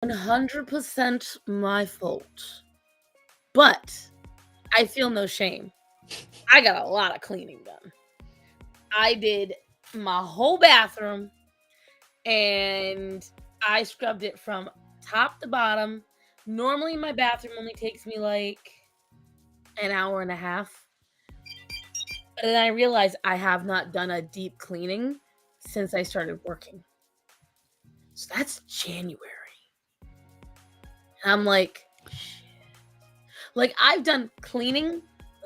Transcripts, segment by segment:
100% my fault. But I feel no shame. I got a lot of cleaning done. I did my whole bathroom and I scrubbed it from top to bottom. Normally, my bathroom only takes me like an hour and a half. But then I realized I have not done a deep cleaning since I started working. So that's January. And I'm like, shit. Like, I've done cleaning.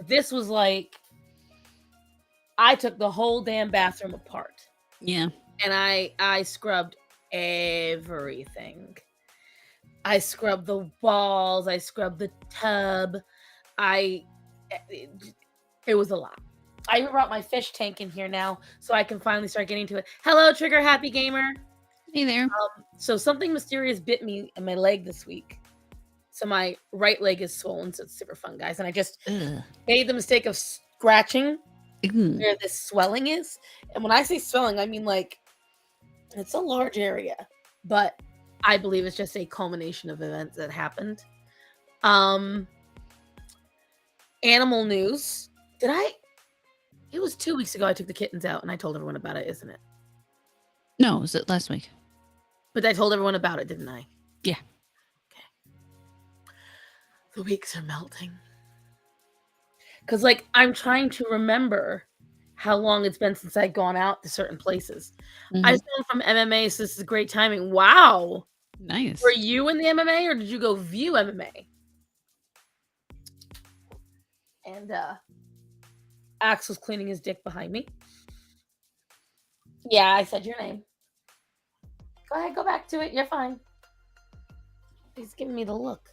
This was like, I took the whole damn bathroom apart. Yeah. And I scrubbed everything. I scrubbed the walls. I scrubbed the tub. It was a lot. I even brought my fish tank in here now so I can finally start getting to it. Hello, Trigger Happy Gamer. Hey there. So something mysterious bit me in my leg this week. So my right leg is swollen, so it's super fun, guys. And I just made the mistake of scratching where this swelling is. And when I say swelling, I mean like it's a large area, but I believe it's just a culmination of events that happened. Animal news. It was 2 weeks ago I took the kittens out and I told everyone about it, isn't it? No, was it last week? But I told everyone about it, didn't I? Yeah. Okay. The weeks are melting. Because, like, I'm trying to remember how long it's been since I've gone out to certain places. I just know from MMA, so this is great timing. Wow. Nice. Were you in the MMA or did you go view MMA? And Axe was cleaning his dick behind me. Yeah, I said your name. Go ahead, go back to it. You're fine. He's giving me the look.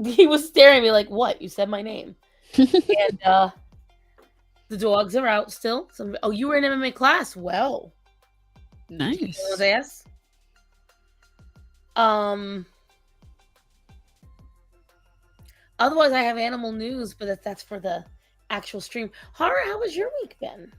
He was staring at me like, what? You said my name. And the dogs are out still. Oh, you were in MMA class? Well. Nice. Ass. Otherwise, I have animal news, but that's for the actual stream. Horror, how was your week been?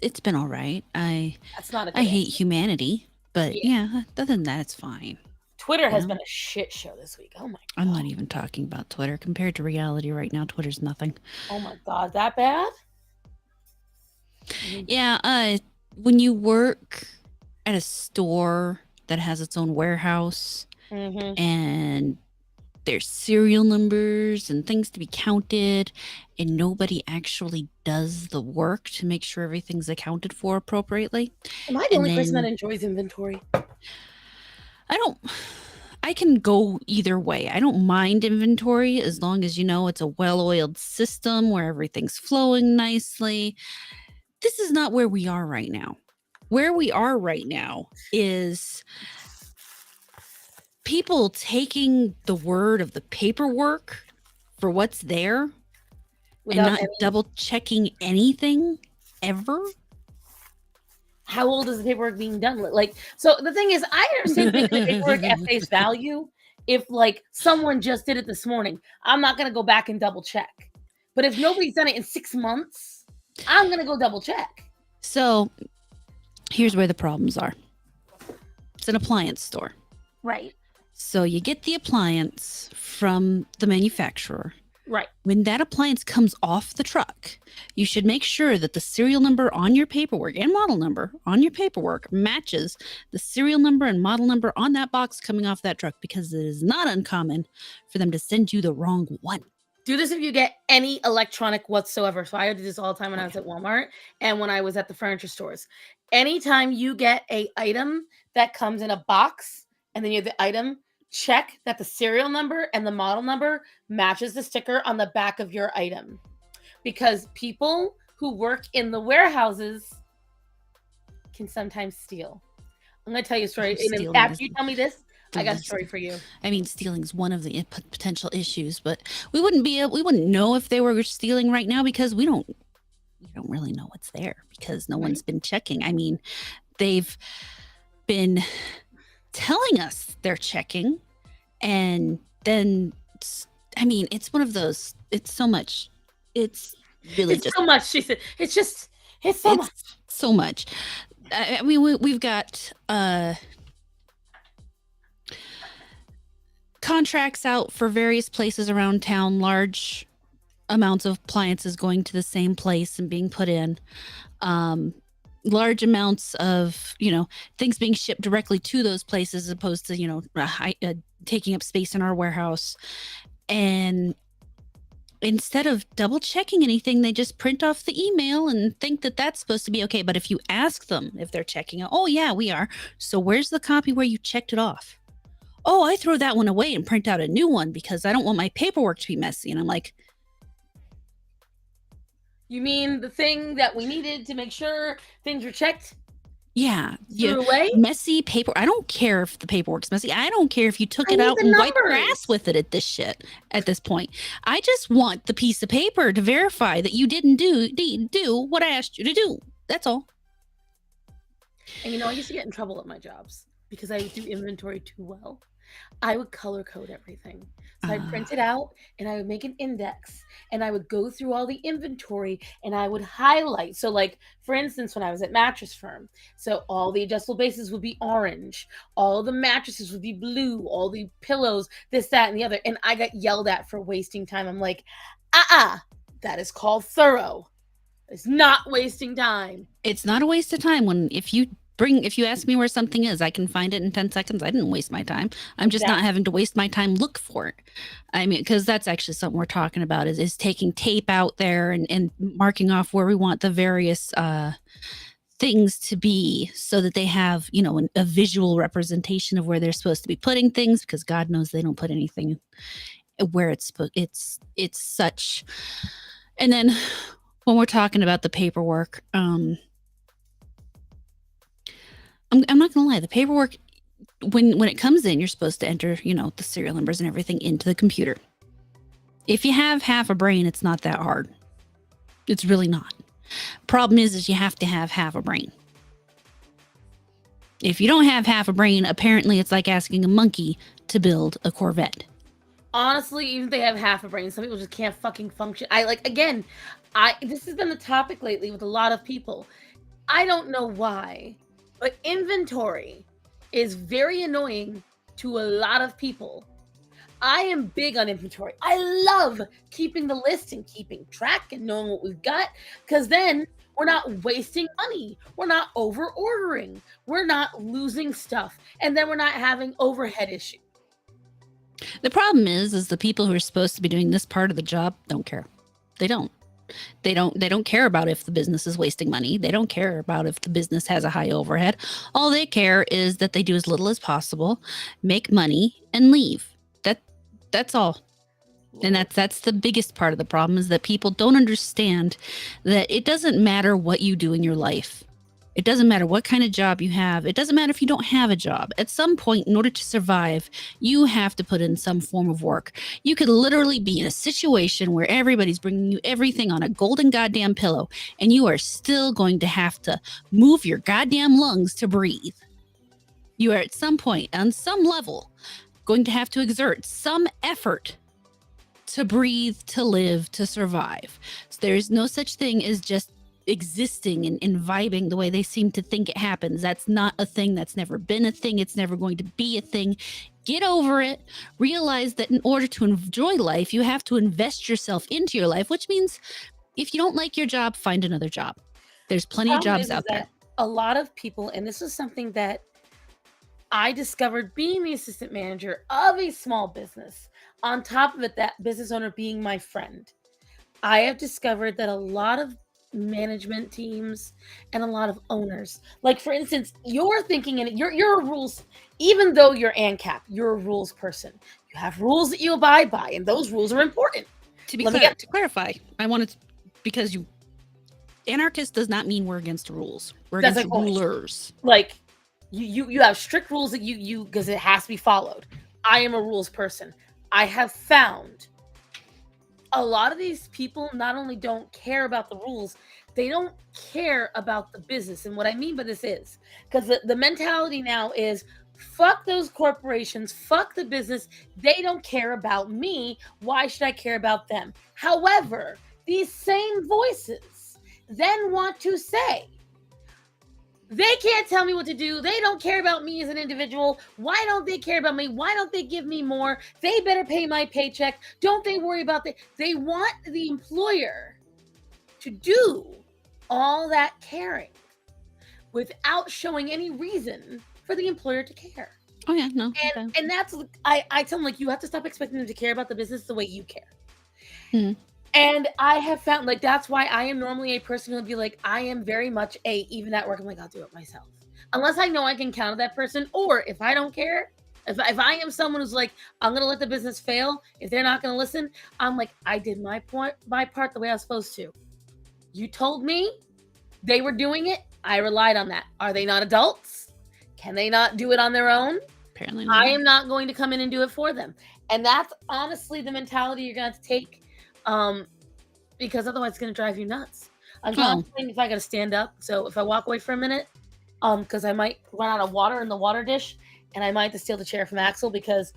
It's been all right. That's not I hate humanity, but yeah, other than that, it's fine. Twitter has been a shit show this week. Oh my god. I'm not even talking about Twitter. Compared to reality right now, Twitter's nothing. Oh my god, that bad? Yeah, when you work at a store that has its own warehouse and there's serial numbers and things to be counted and nobody actually does the work to make sure everything's accounted for appropriately. Am I the only person that enjoys inventory? I can go either way. I don't mind inventory as long as it's a well-oiled system where everything's flowing nicely. This is not where we are right now. Where we are right now is people taking the word of the paperwork for what's there and not double checking anything ever. How old is the paperwork being done? Like, so the thing is, I understand the paperwork at face value. If like someone just did it this morning, I'm not going to go back and double check. But if nobody's done it in 6 months, I'm going to go double check. So here's where the problems are. It's an appliance store. Right. So you get the appliance from the manufacturer. Right. When that appliance comes off the truck, you should make sure that the serial number on your paperwork and model number on your paperwork matches the serial number and model number on that box coming off that truck, because it is not uncommon for them to send you the wrong one. Do this if you get any electronic whatsoever. So I do this all the time when I was at Walmart and when I was at the furniture stores. Anytime you get an item that comes in a box and then you have the item, check that the serial number and the model number matches the sticker on the back of your item. Because people who work in the warehouses can sometimes steal. I'm going to tell you a story. And after you tell me this, I got a story for you. I mean, stealing is one of the potential issues, but we wouldn't know if they were stealing right now because we don't really know what's there because no one's been checking. I mean, they've been telling us they're checking, and then it's one of those. It's so much. It's really it's just so much. She said it's just It's so much. It's so much. I mean, we've got contracts out for various places around town, large amounts of appliances going to the same place and being put in. Large amounts of, things being shipped directly to those places as opposed to, taking up space in our warehouse. And instead of double checking anything, they just print off the email and think that that's supposed to be okay. But if you ask them if they're checking it, oh, yeah, we are. So where's the copy where you checked it off? Oh, I throw that one away and print out a new one because I don't want my paperwork to be messy. And I'm like, you mean the thing that we needed to make sure things were checked? yeah, away? Messy paper. I don't care if the paperwork's messy. I don't care if you took it out and wiped your ass with it at this point. I just want the piece of paper to verify that you didn't do what I asked you to do. That's all. And I used to get in trouble at my jobs because I would do inventory too well. I would color code everything. So I'd print it out and I would make an index and I would go through all the inventory and I would highlight. So, like, for instance, when I was at Mattress Firm, so all the adjustable bases would be orange, all the mattresses would be blue, all the pillows, this, that, and the other. And I got yelled at for wasting time. I'm like, that is called thorough. It's not wasting time. It's not a waste of time if you ask me where something is, I can find it in 10 seconds. I didn't waste my time. I'm just not having to waste my time look for it. I mean, because that's actually something we're talking about is taking tape out there and marking off where we want the various things to be so that they have, a visual representation of where they're supposed to be putting things, because God knows they don't put anything where it's such. And then when we're talking about the paperwork, I'm not gonna lie, the paperwork, when it comes in, you're supposed to enter, the serial numbers and everything into the computer. If you have half a brain, it's not that hard. It's really not. Problem is you have to have half a brain. If you don't have half a brain, apparently it's like asking a monkey to build a Corvette. Honestly, even if they have half a brain, some people just can't fucking function. This has been the topic lately with a lot of people. I don't know why, but inventory is very annoying to a lot of people. I am big on inventory. I love keeping the list and keeping track and knowing what we've got, because then we're not wasting money. We're not over ordering. We're not losing stuff. And then we're not having overhead issues. The problem is the people who are supposed to be doing this part of the job don't care. They don't. They don't care about if the business is wasting money. They don't care about if the business has a high overhead. All they care is that they do as little as possible, make money, and leave. That's all. And that's the biggest part of the problem, is that people don't understand that it doesn't matter what you do in your life. It doesn't matter what kind of job you have. It doesn't matter if you don't have a job. At some point, in order to survive, you have to put in some form of work. You could literally be in a situation where everybody's bringing you everything on a golden goddamn pillow, and you are still going to have to move your goddamn lungs to breathe. You are at some point, on some level, going to have to exert some effort to breathe, to live, to survive. So there's no such thing as just existing and vibing the way they seem to think it happens. That's not a thing. That's never been a thing. It's never going to be a thing. Get over it. Realize that in order to enjoy life, you have to invest yourself into your life, which means if you don't like your job, find another job. There's plenty of jobs out there. A lot of people, and this is something that I discovered being the assistant manager of a small business, on top of it, that business owner being my friend, I have discovered that a lot of management teams and a lot of owners, like, for instance, you're thinking, and you're a rules, even though you're ANCAP, you're a rules person. You have rules that you abide by, and those rules are important. To clarify, I wanted to, because anarchist does not mean we're against rules. We're against rulers. Like, you have strict rules that you because it has to be followed. I am a rules person. I have found a lot of these people not only don't care about the rules, they don't care about the business. And what I mean by this is, because the mentality now is, fuck those corporations, fuck the business. They don't care about me. Why should I care about them? However, these same voices, then want to say, they can't tell me what to do. They don't care about me as an individual. Why don't they care about me? Why don't they give me more? They better pay my paycheck. Don't they worry about that? They want the employer to do all that caring without showing any reason for the employer to care. Oh yeah, no. And that's, I tell them, like, you have to stop expecting them to care about the business the way you care. Mhm. And I have found, like, that's why I am normally a person who would be like, I am very much even at work, I'm like, I'll do it myself. Unless I know I can count on that person, or if I don't care, if I am someone who's like, I'm gonna let the business fail, if they're not gonna listen, I'm like, I did my part the way I was supposed to. You told me they were doing it, I relied on that. Are they not adults? Can they not do it on their own? Apparently not. I am not going to come in and do it for them. And that's honestly the mentality you're going to have to take, because otherwise it's going to drive you nuts. I'm contemplating if I got to stand up. So if I walk away for a minute, because I might run out of water in the water dish, and I might have to steal the chair from Axel because,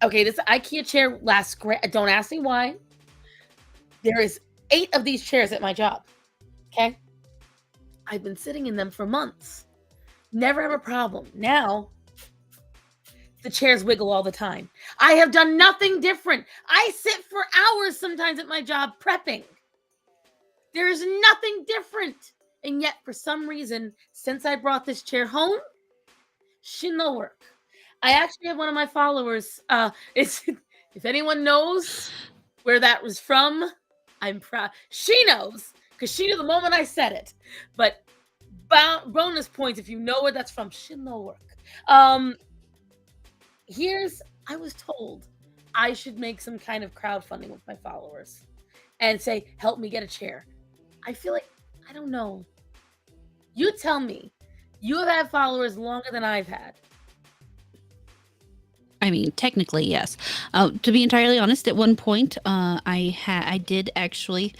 okay, this IKEA chair lasts great. Don't ask me why. There is 8 of these chairs at my job. Okay? I've been sitting in them for months. Never have a problem. Now, the chairs wiggle all the time. I have done nothing different. I sit for hours sometimes at my job prepping. There is nothing different. And yet, for some reason, since I brought this chair home, shit no work. I actually have one of my followers. If anyone knows where that was from, I'm proud. She knows, because she knew the moment I said it. But bonus points if you know where that's from. Shit no work. I was told I should make some kind of crowdfunding with my followers and say, help me get a chair. I feel like, I don't know. You tell me. You have had followers longer than I've had. I mean, technically, yes. To be entirely honest, at one point, I did actually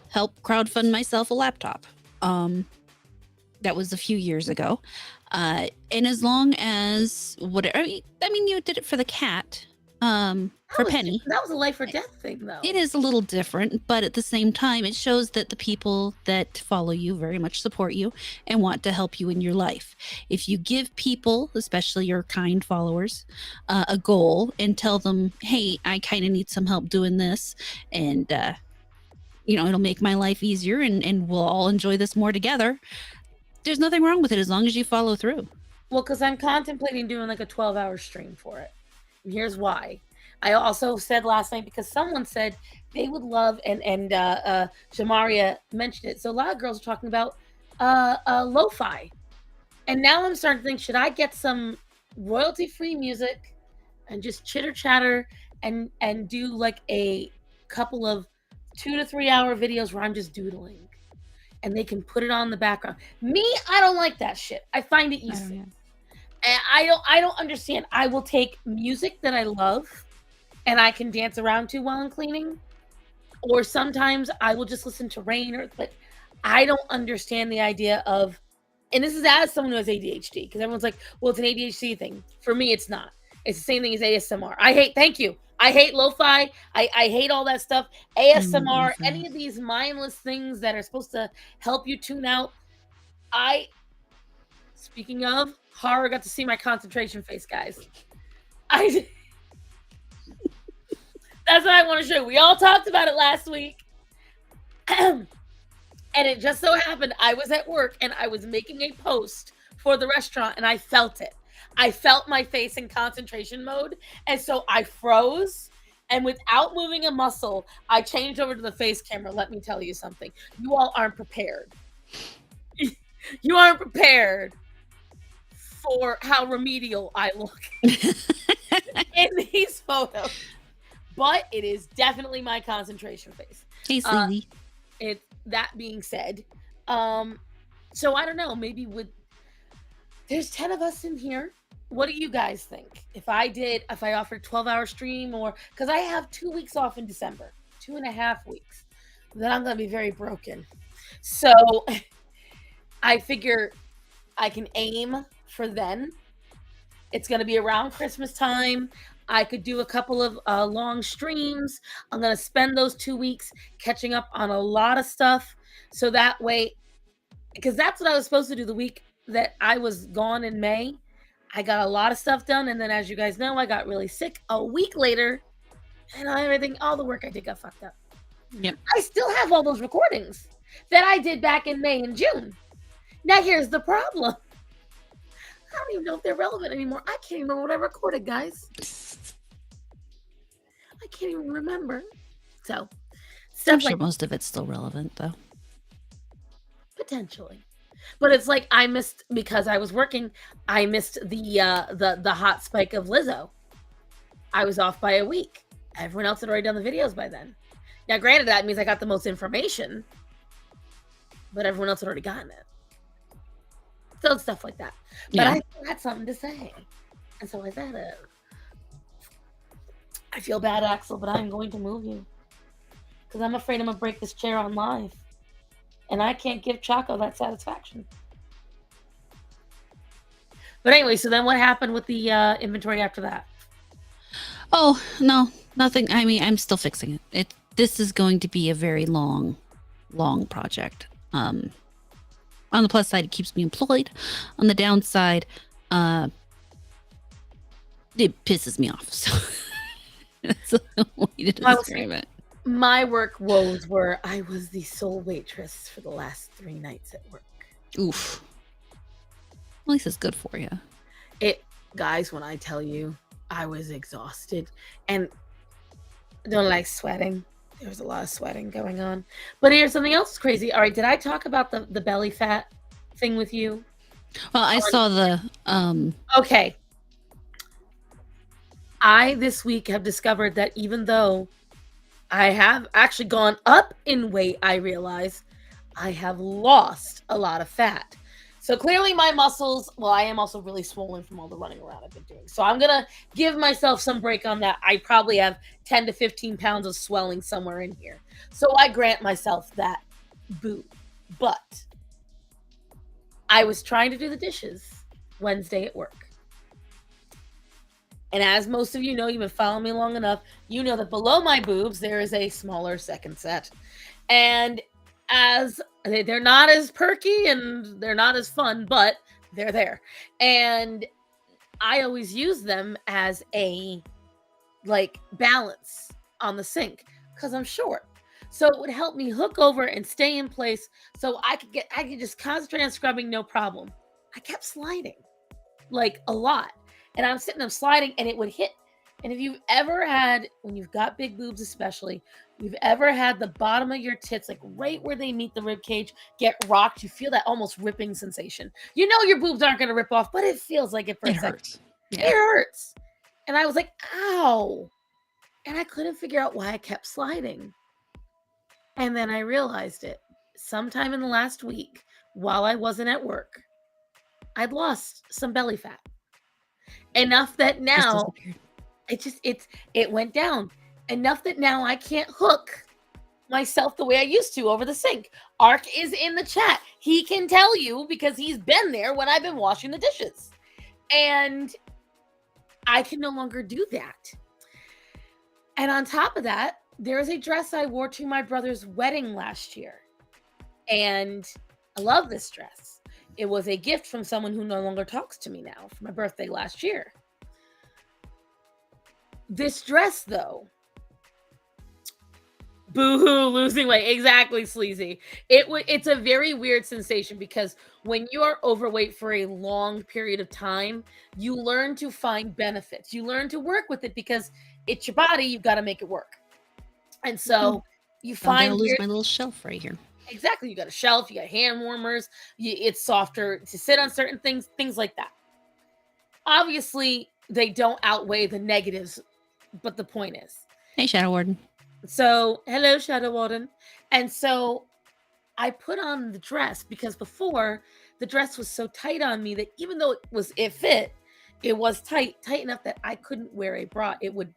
help crowdfund myself a laptop. That was a few years ago. And as long as whatever, I mean, you did it for the cat, for Penny. That was a life or death thing, though. It is a little different, but at the same time, it shows that the people that follow you very much support you and want to help you in your life. If you give people, especially your kind followers, a goal and tell them, hey, I kind of need some help doing this, and it'll make my life easier, and we'll all enjoy this more together. There's nothing wrong with it as long as you follow through. Well, because I'm contemplating doing like a 12-hour stream for it. And here's why. I also said last night, because someone said they would love, and Shamaria mentioned it. So a lot of girls are talking about lo-fi. And now I'm starting to think, should I get some royalty-free music and just chitter chatter and do like a couple of 2 to 3 hour videos where I'm just doodling? And they can put it on the background. Me, I don't like that shit. I find it easy. And I don't understand. I will take music that I love and I can dance around to while I'm cleaning. Or sometimes I will just listen to rain, but I don't understand the idea of, and this is as someone who has ADHD, because everyone's like, well, it's an ADHD thing. For me, it's not. It's the same thing as ASMR. I hate lo-fi. I hate all that stuff. ASMR, any of these mindless things that are supposed to help you tune out. Speaking of, horror got to see my concentration face, guys. That's what I want to show you. We all talked about it last week. And it just so happened I was at work and I was making a post for the restaurant and I felt it. I felt my face in concentration mode. And so I froze, and without moving a muscle, I changed over to the face camera. Let me tell you something. You all aren't prepared. You aren't prepared for how remedial I look in these photos. But it is definitely my concentration face. Hey, Sleazy. That being said, so I don't know, maybe there's 10 of us in here. What do you guys think? If I offered 12-hour stream, or because I have 2 weeks off in December, 2.5 weeks, then I'm going to be very broken. So I figure I can aim for then. It's going to be around Christmas time. I could do a couple of long streams. I'm going to spend those 2 weeks catching up on a lot of stuff. So that way, because that's what I was supposed to do the week that I was gone in May. I got a lot of stuff done, and then as you guys know, I got really sick a week later, and everything, all the work I did got fucked up. Yep. I still have all those recordings that I did back in May and June. Now here's the problem. I don't even know if they're relevant anymore. I can't even remember what I recorded, guys. I can't even remember. So, I'm sure most of it's still relevant, though. Potentially. But it's like I missed, because I was working, I missed the hot spike of Lizzo. I was off by a week. Everyone else had already done the videos by then. Now, granted, that means I got the most information, but everyone else had already gotten it. So it's stuff like that. But I still had something to say. And so I said it. I feel bad, Axel, but I'm going to move you. Because I'm afraid I'm going to break this chair on live. And I can't give Chaco that satisfaction. But anyway, so then what happened with the inventory after that? Oh, no, nothing. I mean, I'm still fixing it. This is going to be a very long project. On the plus side, it keeps me employed. On the downside, it pisses me off. So that's the way to describe it. My work woes were I was the sole waitress for the last 3 nights at work. Oof. At least it's good for you. Guys, when I tell you, I was exhausted and don't like sweating. There was a lot of sweating going on. But here's something else crazy. All right, did I talk about the belly fat thing with you? Well, I saw the Okay. I this week have discovered that even though I have actually gone up in weight, I realize I have lost a lot of fat. So clearly my muscles, well, I am also really swollen from all the running around I've been doing. So I'm going to give myself some break on that. I probably have 10 to 15 pounds of swelling somewhere in here. So I grant myself that boo. But I was trying to do the dishes Wednesday at work. And as most of you know, you've been following me long enough, you know that below my boobs, there is a smaller second set. And as they're not as perky and they're not as fun, but they're there. And I always use them as a balance on the sink because I'm short. So it would help me hook over and stay in place so I could just concentrate on scrubbing, no problem. I kept sliding a lot. And I'm sliding and it would hit. And if you've ever had, when you've got big boobs especially, you've ever had the bottom of your tits, right where they meet the rib cage, get rocked, you feel that almost ripping sensation. You know your boobs aren't going to rip off, but it feels like it for a second. Hurts. Yeah. It hurts. And I was like, ow. And I couldn't figure out why I kept sliding. And then I realized it. Sometime in the last week, while I wasn't at work, I'd lost some belly fat. Enough that now it went down. Enough that now I can't hook myself the way I used to over the sink. Ark is in the chat. He can tell you because he's been there when I've been washing the dishes. And I can no longer do that. And on top of that, there is a dress I wore to my brother's wedding last year. And I love this dress. It was a gift from someone who no longer talks to me now for my birthday last year. This dress, though, boo-hoo, losing weight. Exactly, Sleazy. It's a very weird sensation because when you are overweight for a long period of time, you learn to find benefits. You learn to work with it because it's your body. You've got to make it work. And so you find... I'm going to lose my little shelf right here. Exactly. You got a shelf, you got hand warmers, it's softer to sit on certain things like that. Obviously, they don't outweigh the negatives, but the point is. Hey, Shadow Warden. So, hello, Shadow Warden. And so I put on the dress because before the dress was so tight on me that even though it fit, it was tight enough that I couldn't wear a bra. It would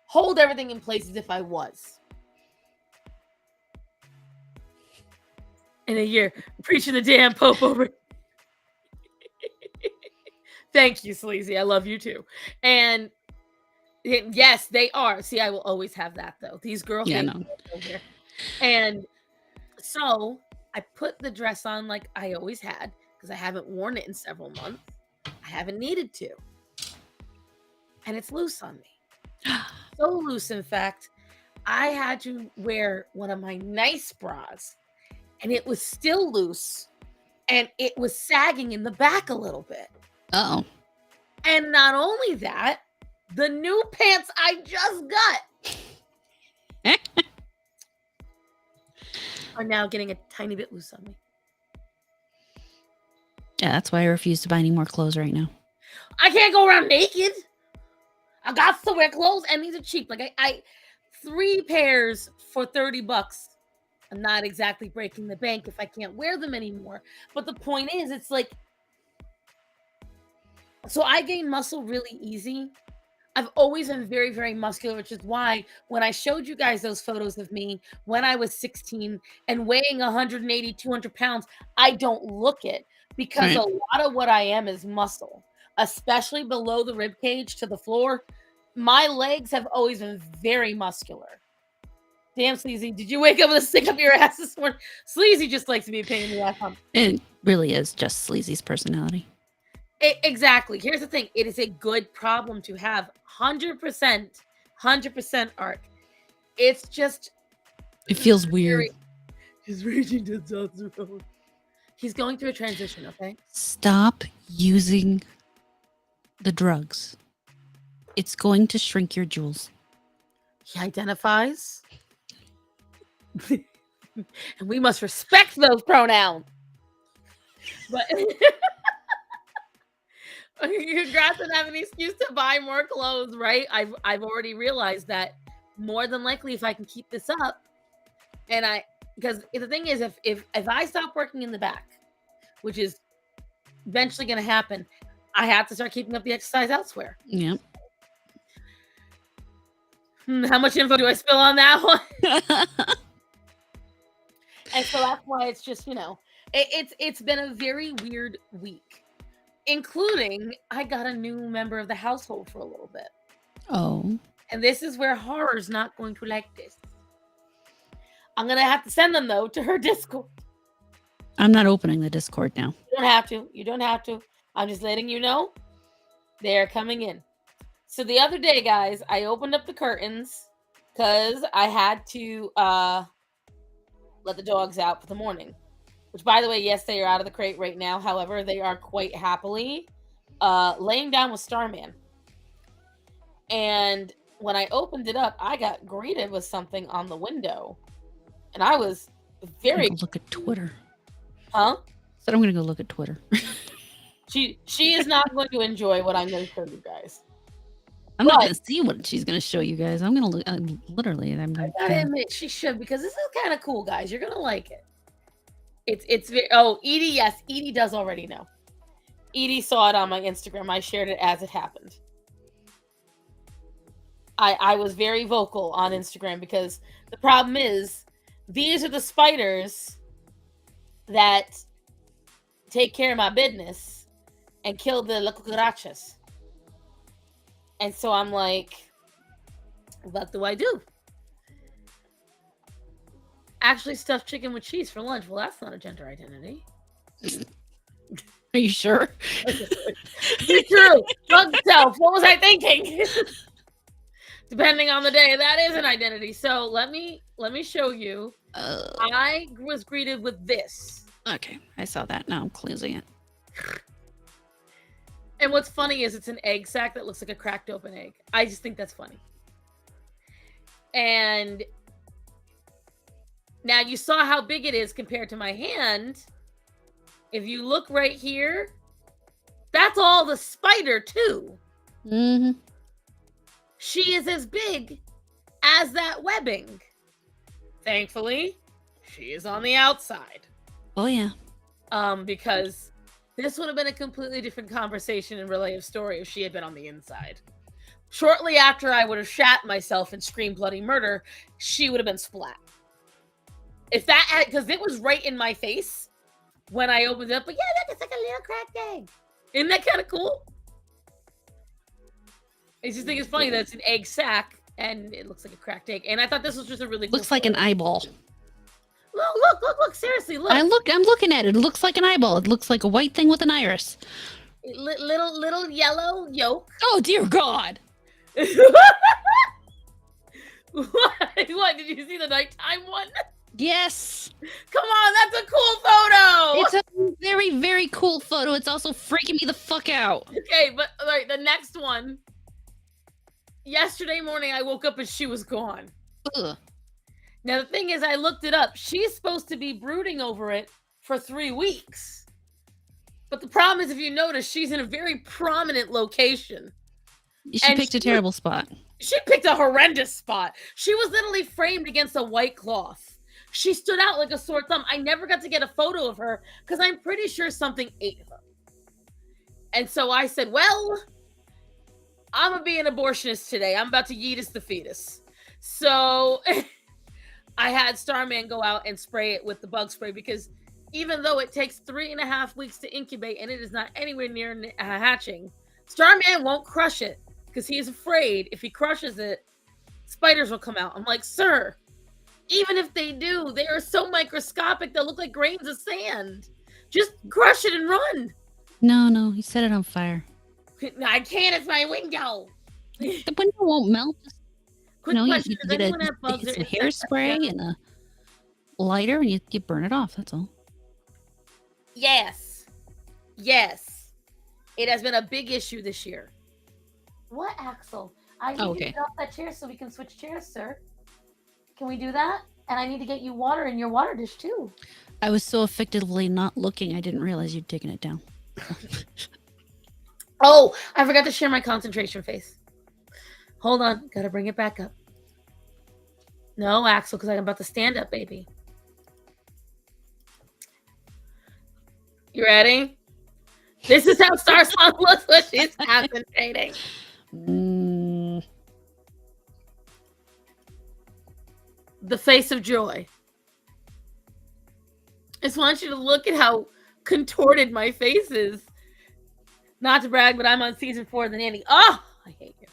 hold everything in place as if I was. In a year, preaching the damn Pope over. Thank you, Sleazy. I love you too. And yes, they are. See, I will always have that though. These girls. Yeah, no. And so I put the dress on like I always had because I haven't worn it in several months. I haven't needed to. And it's loose on me. So loose, in fact, I had to wear one of my nice bras and it was still loose and it was sagging in the back a little bit. Uh-oh. And not only that, the new pants I just got are now getting a tiny bit loose on me. Yeah, that's why I refuse to buy any more clothes right now. I can't go around naked. I got to wear clothes, and these are cheap. Like I 3 pairs for $30. I'm not exactly breaking the bank if I can't wear them anymore. But the point is, it's like, so I gain muscle really easy. I've always been very, very muscular, which is why when I showed you guys those photos of me when I was 16 and weighing 180, 200 pounds, I don't look it because Right. a lot of what I am is muscle, especially below the rib cage to the floor. My legs have always been very muscular. Damn, Sleazy, did you wake up with a stick up your ass this morning? Sleazy just likes to be a pain in the ass. It really is just Sleazy's personality. Exactly. Here's the thing. It is a good problem to have. 100% Art. It's just... It feels weird. He's raging testosterone. He's going through a transition, okay? Stop using the drugs. It's going to shrink your jewels. He identifies. And we must respect those pronouns. But congrats on having an excuse to buy more clothes, right? I've already realized that more than likely if I can keep this up, and because the thing is, if I stop working in the back, which is eventually going to happen, I have to start keeping up the exercise elsewhere. Yep. How much info do I spill on that one? And so that's why it's just, it's been a very weird week, including I got a new member of the household for a little bit. Oh. And this is where Horror's not going to like this. I'm going to have to send them, though, to her Discord. I'm not opening the Discord now. You don't have to. You don't have to. I'm just letting you know they're coming in. So the other day, guys, I opened up the curtains because I had to let the dogs out for the morning. Which, by the way, yes, they are out of the crate right now. However, they are quite happily laying down with Starman. And when I opened it up, I got greeted with something on the window. And I was very... Look at Twitter. Huh? So I'm going to go look at Twitter. She is not going to enjoy what I'm going to show you guys. I'm not going to see what she's going to show you guys. I'm going to look, literally. I gotta admit, she should, because this is kind of cool, guys. You're going to like it. It's very... Oh, Edie, yes. Edie does already know. Edie saw it on my Instagram. I shared it as it happened. I was very vocal on Instagram because the problem is these are the spiders that take care of my business and kill the cucarachas. And so I'm like, what do I do? Actually, stuffed chicken with cheese for lunch. Well, that's not a gender identity. Are you sure? Be true. Drug self. What was I thinking? Depending on the day, that is an identity. So let me show you. I was greeted with this. Okay, I saw that. Now I'm closing it. And what's funny is it's an egg sack that looks like a cracked open egg. I just think that's funny. And now you saw how big it is compared to my hand. If you look right here, that's all the spider too. Mm-hmm. She is as big as that webbing. Thankfully, she is on the outside. Oh, yeah. Because this would have been a completely different conversation and relative story if she had been on the inside. Shortly after I would have shat myself and screamed bloody murder, she would have been splat. If that had, because it was right in my face when I opened it up. But yeah, look, it's like a little cracked egg. Isn't that kind of cool? I just think it's funny that it's an egg sack and it looks like a cracked egg. And I thought this was just a really cool Looks like an eyeball. Look. Seriously, look. I'm looking at it. It looks like an eyeball. It looks like a white thing with an iris. Little yellow yolk. Oh dear God! What? Did you see the nighttime one? Yes. Come on, that's a cool photo. It's a very, very cool photo. It's also freaking me the fuck out. Okay, but all right, the next one. Yesterday morning, I woke up and she was gone. Ugh. Now, the thing is, I looked it up. She's supposed to be brooding over it for 3 weeks. But the problem is, if you notice, she's in a very prominent location. She picked a terrible spot. She picked a horrendous spot. She was literally framed against a white cloth. She stood out like a sore thumb. I never got to get a photo of her because I'm pretty sure something ate her. And so I said, well, I'm going to be an abortionist today. I'm about to yeetus the fetus. So I had Starman go out and spray it with the bug spray because even though it takes 3.5 weeks to incubate and it is not anywhere near hatching, Starman won't crush it because he's afraid if he crushes it, spiders will come out. I'm like, sir, even if they do, they are so microscopic, they'll look like grains of sand. Just crush it and run. No, he set it on fire. I can't, it's my window. The window won't melt. Quick question, you get some hairspray and a lighter and you burn it off, that's all. Yes. It has been a big issue this year. What, Axel? I need to get off that chair so we can switch chairs, sir. Can we do that? And I need to get you water in your water dish, too. I was so effectively not looking, I didn't realize you'd taken it down. Oh, I forgot to share my concentration face. Hold on. Gotta bring it back up. No, Axel, because I'm about to stand up, baby. You ready? This is how Star Song looks when she's concentrating. The face of joy. I just want you to look at how contorted my face is. Not to brag, but I'm on season 4 of The Nanny. Oh, I hate you.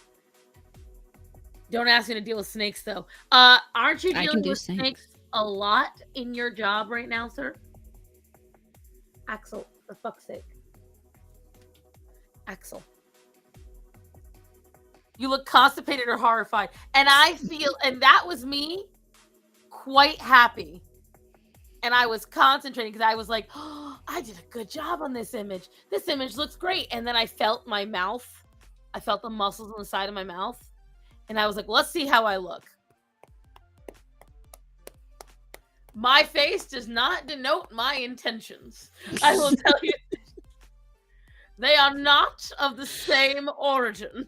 Don't ask me to deal with snakes, though. Aren't you dealing with snakes a lot in your job right now, sir? Axel, for fuck's sake. Axel. You look constipated or horrified. And I feel, and that was me quite happy. And I was concentrating because I was like, oh, I did a good job on this image. This image looks great. And then I felt my mouth. I felt the muscles on the side of my mouth. And I was like, let's see how I look. My face does not denote my intentions. I will tell you. They are not of the same origin.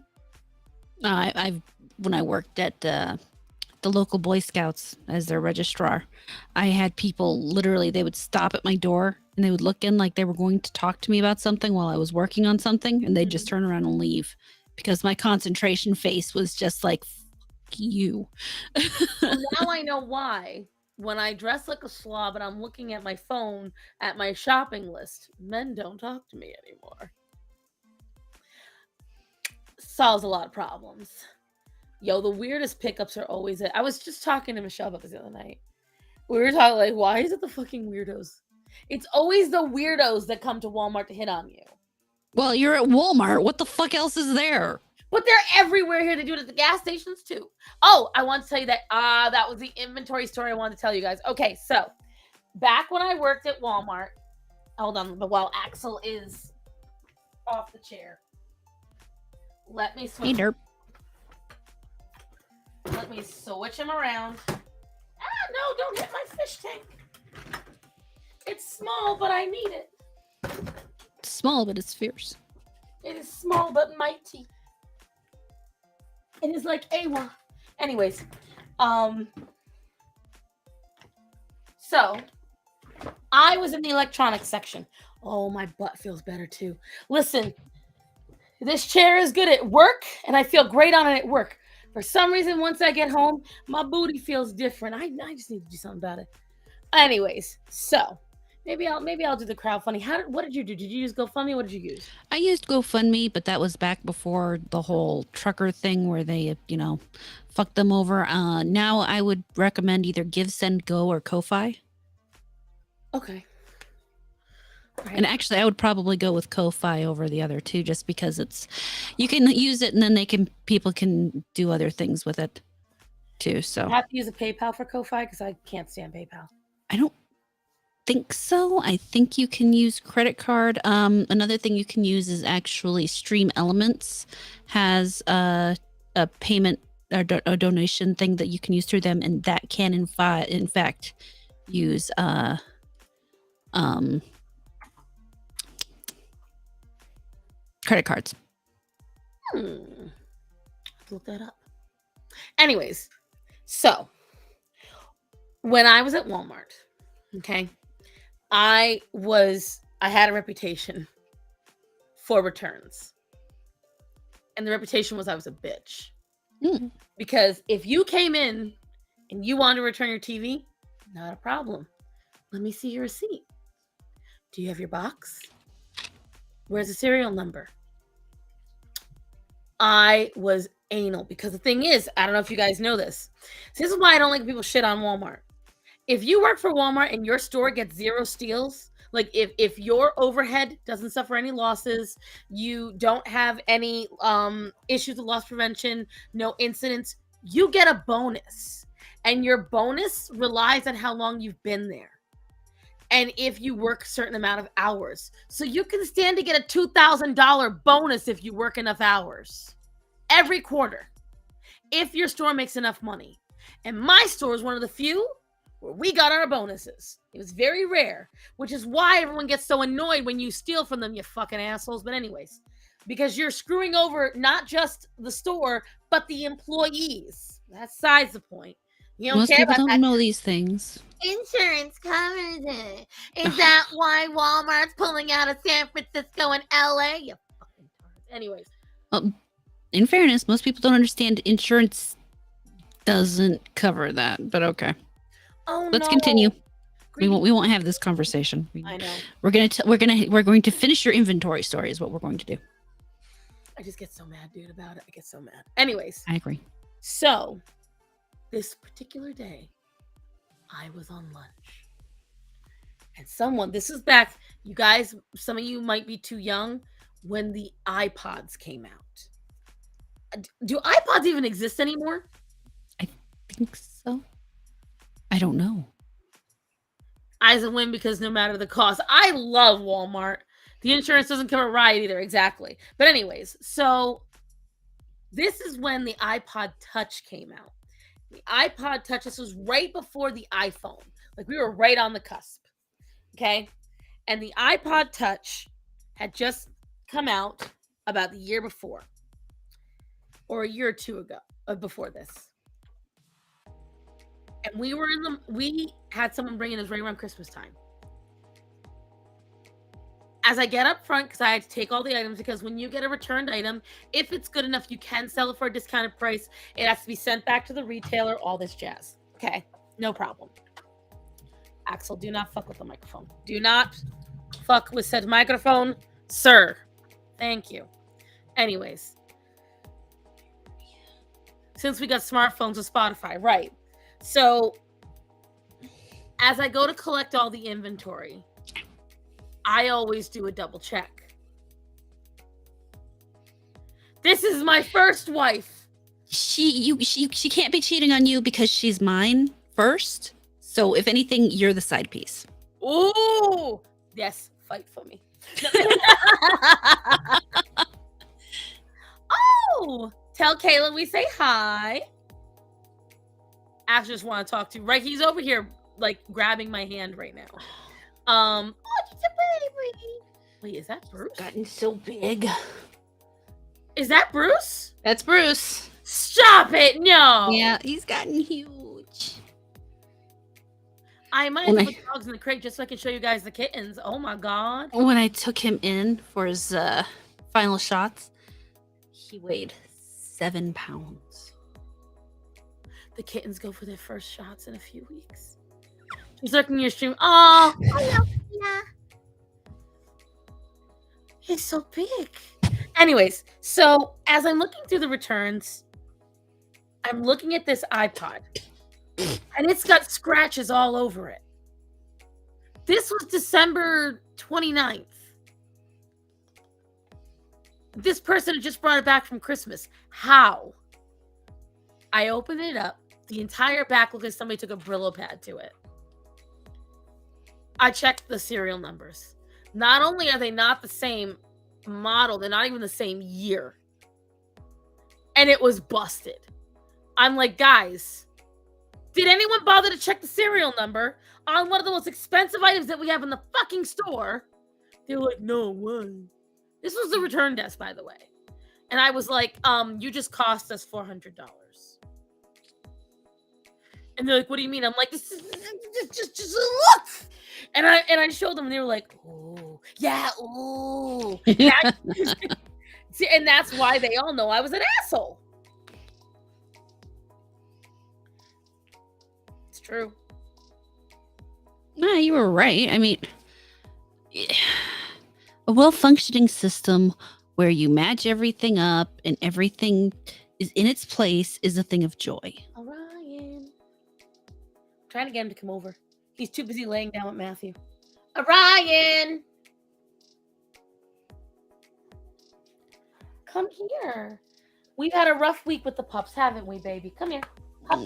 When I worked at the local Boy Scouts as their registrar, I had people literally, they would stop at my door and they would look in like they were going to talk to me about something while I was working on something, and they'd just turn around and leave because my concentration face was just like, fuck you. Well, now I know why. When I dress like a slob and I'm looking at my phone at my shopping list, men don't talk to me anymore. Solves a lot of problems. Yo, the weirdest pickups are always it. I was just talking to Michelle about this the other night. We were talking like, why is it the fucking weirdos? It's always the weirdos that come to Walmart to hit on you. Well, you're at Walmart. What the fuck else is there? But they're everywhere here. They do it at the gas stations too. Oh, I want to tell you that that was the inventory story I wanted to tell you guys. Okay, so back when I worked at Walmart, hold on, but while Axel is off the chair, let me switch. Hey, derp. Let me switch him around. No, don't hit my fish tank. It's small, but I need it. It's small, but it's fierce. It is small, but mighty. It is like Awa. Anyways, so I was in the electronics section. Oh, my butt feels better too. Listen, this chair is good at work, and I feel great on it at work. For some reason, once I get home, my booty feels different. I just need to do something about it. Anyways, so maybe I'll do the crowdfunding. What did you do? Did you use GoFundMe? What did you use? I used GoFundMe, but that was back before the whole trucker thing where they, fucked them over. Now I would recommend either Give, Send, Go or Ko-Fi. Okay. And actually, I would probably go with Ko-Fi over the other two, just because you can use it and then people can do other things with it too. So you have to use a PayPal for Ko-Fi because I can't stand PayPal. I don't think so. I think you can use credit card. Another thing you can use is actually Stream Elements has a payment or a donation thing that you can use through them, and that can in fact use credit cards. Look that up. Anyways, so when I was at Walmart, okay, I had a reputation for returns. And the reputation was I was a bitch. Because if you came in and you wanted to return your TV, not a problem. Let me see your receipt. Do you have your box? Where's the serial number? I was anal because the thing is, I don't know if you guys know this. So this is why I don't like people shit on Walmart. If you work for Walmart and your store gets 0 steals, like if your overhead doesn't suffer any losses, you don't have any issues with loss prevention, no incidents, you get a bonus. And your bonus relies on how long you've been there. And if you work a certain amount of hours. So you can stand to get a $2,000 bonus if you work enough hours every quarter, if your store makes enough money. And my store is one of the few where we got our bonuses. It was very rare, which is why everyone gets so annoyed when you steal from them, you fucking assholes. But anyways, because you're screwing over not just the store, but the employees. That's besides the point. You don't Most care people about don't that. know these things. Insurance covers it. Is that why Walmart's pulling out of San Francisco and LA? You fucking tards. Anyways. In fairness, most people don't understand insurance doesn't cover that, but okay. Oh, Let's continue. We won't have this conversation. I know. We're going to finish your inventory story is what we're going to do. I just get so mad, dude, about it. I get so mad. Anyways. I agree. So, this particular day, I was on lunch. And this is back, you guys, some of you might be too young, when the iPods came out. Do iPods even exist anymore? I think so. I don't know. Eyes a win because no matter the cost. I love Walmart. The insurance doesn't cover ride either, exactly. But anyways, so this is when the iPod Touch came out. The iPod Touch, this was right before the iPhone. Like we were right on the cusp. Okay? And the iPod Touch had just come out about the year before. Or a year or two ago, before this. And we had someone bringing us right around Christmas time. As I get up front, because I had to take all the items, because when you get a returned item, if it's good enough, you can sell it for a discounted price. It has to be sent back to the retailer, all this jazz. Okay, no problem. Axel, do not fuck with the microphone. Do not fuck with said microphone, sir. Thank you. Anyways. Since we got smartphones with Spotify, right. So, as I go to collect all the inventory, I always do a double check. This is my first wife. She can't be cheating on you because she's mine first. So if anything, you're the side piece. Ooh, yes, fight for me. Oh, tell Kayla we say hi. Ash just want to talk to you. Right, he's over here like grabbing my hand right now. Oh, she's a baby. Wait, is that Bruce? He's gotten so big. Is that Bruce? That's Bruce. Stop it! No. Yeah, he's gotten huge. I might have to put dogs in the crate just so I can show you guys the kittens. Oh my god. When I took him in for his final shots, he weighed 7 pounds. The kittens go for their first shots in a few weeks. She's looking at your stream. Oh, hello, yeah. He's so big. Anyways, so as I'm looking through the returns, I'm looking at this iPod, and it's got scratches all over it. This was December 29th. This person had just brought it back from Christmas. How? I opened it up. The entire back looked like somebody took a Brillo pad to it. I checked the serial numbers. Not only are they not the same model, they're not even the same year. And it was busted. I'm like, guys, did anyone bother to check the serial number on one of the most expensive items that we have in the fucking store? They were like, no, what? This was the return desk, by the way. And I was like, you just cost us $400. And they're like, what do you mean? I'm like, just look. And I showed them, and they were like, oh, yeah, ooh. See, and that's why they all know I was an asshole. It's true. No, you were right. I mean, a well-functioning system where you match everything up and everything is in its place is a thing of joy. Orion. I'm trying to get him to come over. He's too busy laying down with Matthew. Orion! Come here. We've had a rough week with the pups, haven't we, baby? Come here. Pup.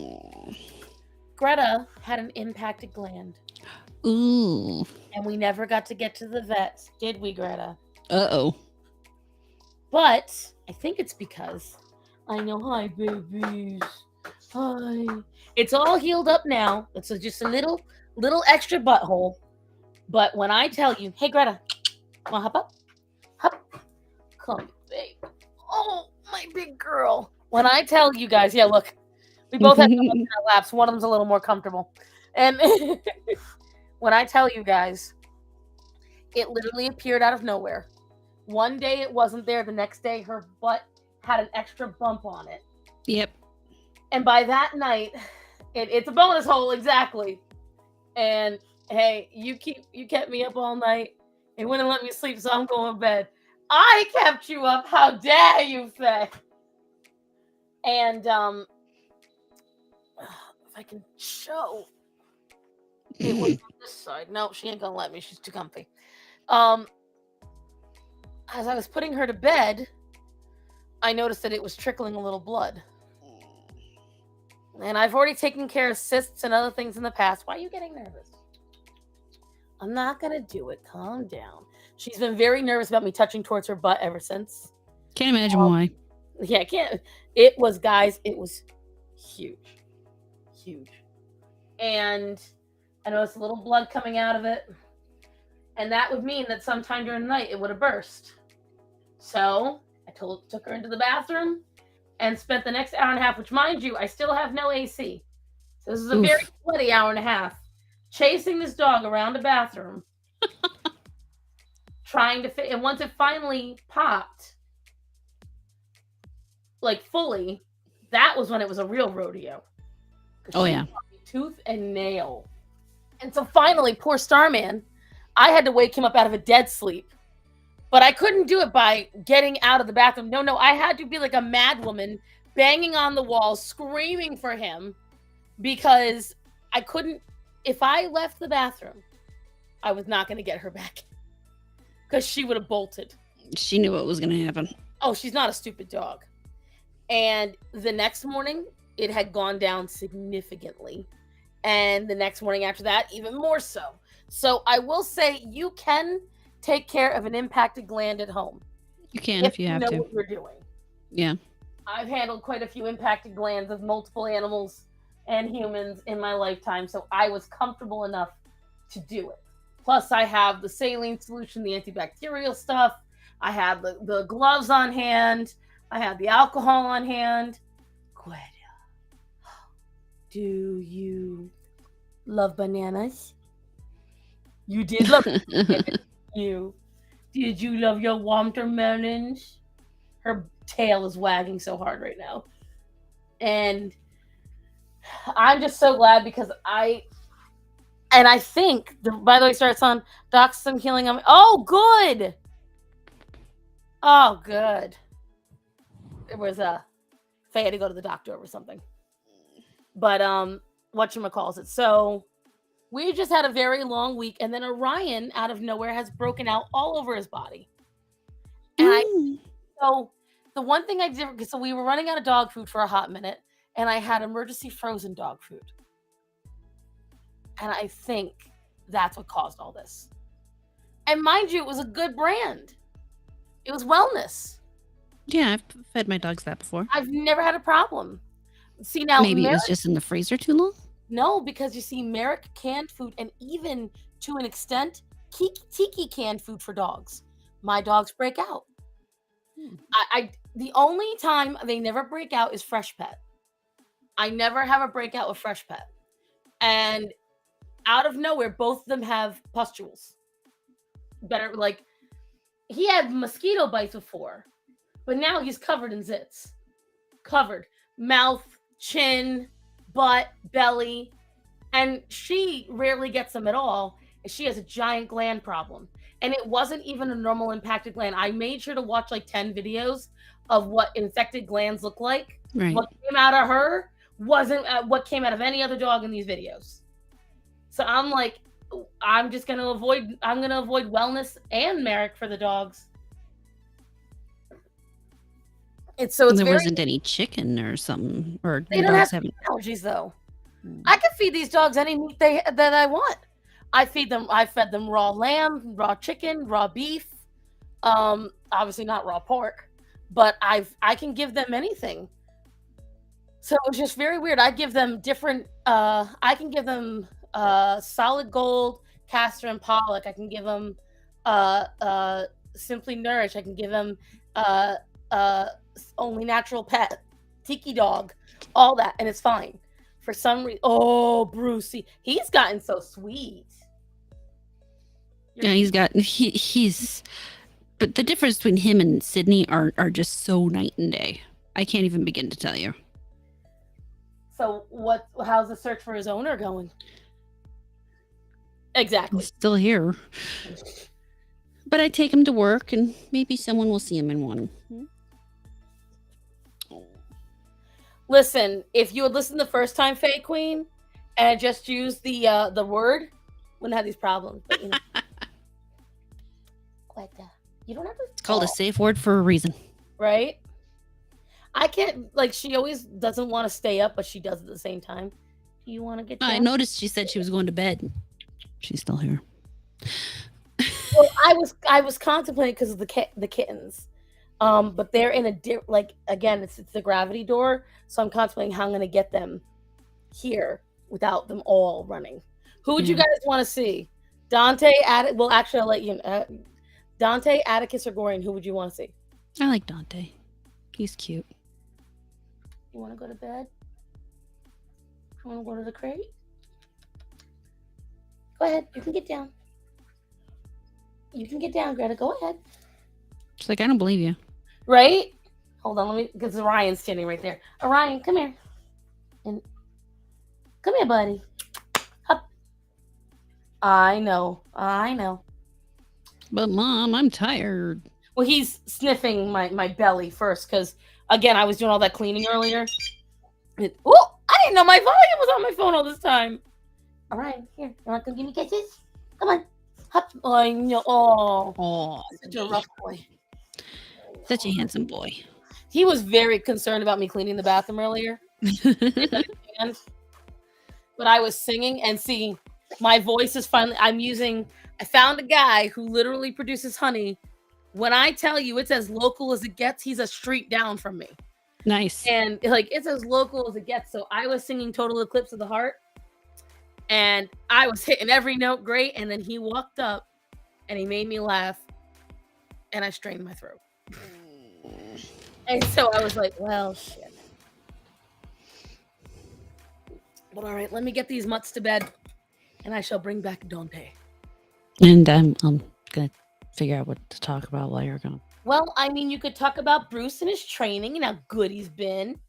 Greta had an impacted gland. Ooh. And we never got to get to the vet, did we, Greta? Uh-oh. But I think it's because I know, hi, babies. Hi. It's all healed up now. It's just a little extra butthole. But when I tell you, hey, Greta, wanna hop up? Hop. Come, babe. Oh, my big girl. When I tell you guys, yeah, look, we both have in our laps. One of them's a little more comfortable. And when I tell you guys, it literally appeared out of nowhere. One day it wasn't there. The next day her butt had an extra bump on it. Yep. And by that night, it's a bonus hole, exactly. And hey, you kept me up all night and wouldn't let me sleep, so I'm going to bed. I kept you up. How dare you, Faye? And if I can show, it was on this side. No, she ain't gonna let me. She's too comfy. As I was putting her to bed, I noticed that it was trickling a little blood. And I've already taken care of cysts and other things in the past. Why are you getting nervous? I'm not gonna do it. Calm down. She's been very nervous about me touching towards her butt ever since. Can't imagine why. Yeah, can't. It was, guys, it was huge. Huge. And I noticed a little blood coming out of it. And that would mean that sometime during the night it would have burst. So I took her into the bathroom and spent the next hour and a half, which, mind you, I still have no AC. So this is a very sweaty hour and a half, chasing this dog around the bathroom, trying to fit. And once it finally popped, like fully, that was when it was a real rodeo. Oh, yeah. Tooth and nail. And so finally, poor Starman, I had to wake him up out of a dead sleep. But I couldn't do it by getting out of the bathroom. No, I had to be like a mad woman, banging on the walls, screaming for him, because I couldn't. If I left the bathroom, I was not going to get her back, because she would have bolted. She knew what was going to happen. Oh, she's not a stupid dog. And the next morning, it had gone down significantly. And the next morning after that, even more so. So I will say, you can take care of an impacted gland at home. You can if you have to. Know what you're doing. Yeah. I've handled quite a few impacted glands of multiple animals and humans in my lifetime, so I was comfortable enough to do it. Plus, I have the saline solution, the antibacterial stuff. I have the gloves on hand. I have the alcohol on hand. Greta, do you love bananas? You did love bananas. Did you love your watermelons? Her tail is wagging so hard right now. And I'm just so glad, because I think, by the way, starts on Doc's some healing on me. Oh, good. Oh, good. It was Faye had to go to the doctor over something. But whatchamacalls it. So We just had a very long week, and then Orion, out of nowhere, has broken out all over his body. And so the one thing I did, so we were running out of dog food for a hot minute, and I had emergency frozen dog food. And I think that's what caused all this. And mind you, it was a good brand. It was Wellness. Yeah, I've fed my dogs that before. I've never had a problem. See, now maybe it was just in the freezer too long. No, because you see, Merrick canned food, and even to an extent, Tiki canned food for dogs. My dogs break out. I the only time they never break out is Fresh Pet. I never have a breakout with Fresh Pet, and out of nowhere, both of them have pustules. Better, like, he had mosquito bites before, but now he's covered in zits. Covered. Mouth, chin, butt, belly. And she rarely gets them at all. And she has a giant gland problem. And it wasn't even a normal impacted gland. I made sure to watch like 10 videos of what infected glands look like. Right. What came out of her wasn't what came out of any other dog in these videos. So I'm like, I'm gonna avoid Wellness and Merrick for the dogs. It's so there wasn't any chicken or something, or they don't have allergies though. I can feed these dogs any meat that I want. I fed them raw lamb, raw chicken, raw beef. Obviously not raw pork, but I can give them anything. So it was just very weird. I give them different. I can give them Solid Gold, Castor, and Pollock. I can give them Simply Nourish. I can give them Only Natural Pet, Tiki Dog, all that, and it's fine. For some reason, Brucey, he's gotten so sweet. Yeah, he's. But the difference between him and Sydney are just so night and day. I can't even begin to tell you. So how's the search for his owner going? Exactly. He's still here. But I take him to work, and maybe someone will see him and want him. Listen, if you had listened the first time, Faye Queen, and just used the word, wouldn't have these problems. But, you don't have to. It's called a safe word for a reason, right? I can't, she always doesn't want to stay up, but she does at the same time. Do you want to get down? I noticed she said she was going to bed. She's still here. Well, I was contemplating because of the kittens. But they're in again, it's the gravity door, so I'm contemplating how I'm going to get them here without them all running. Who would you guys want to see? Dante, well, actually, I'll let you know. Dante, Atticus, or Gorian, who would you want to see? I like Dante. He's cute. You want to go to bed? You want to go to the crate? Go ahead. You can get down. You can get down, Greta. Go ahead. She's like, I don't believe you. Right? Hold on, because Orion's standing right there. Orion, come here. And come here, buddy. Up. I know. But Mom, I'm tired. Well, he's sniffing my belly first, because again, I was doing all that cleaning earlier. I didn't know my volume was on my phone all this time. Orion, here. You want to come give me kisses? Come on. Up. I know. Oh, such a rough boy. Such a handsome boy. He was very concerned about me cleaning the bathroom earlier. But I was singing, and see, my voice is finally, I found a guy who literally produces honey. When I tell you it's as local as it gets, he's a street down from me. Nice. And it's as local as it gets. So I was singing Total Eclipse of the Heart, and I was hitting every note great. And then he walked up and he made me laugh, and I strained my throat. And so I was like, well, shit. But all right, let me get these mutts to bed, and I shall bring back Dante. And I'm going to figure out what to talk about while you're gone. Well, I mean, you could talk about Bruce and his training and how good he's been.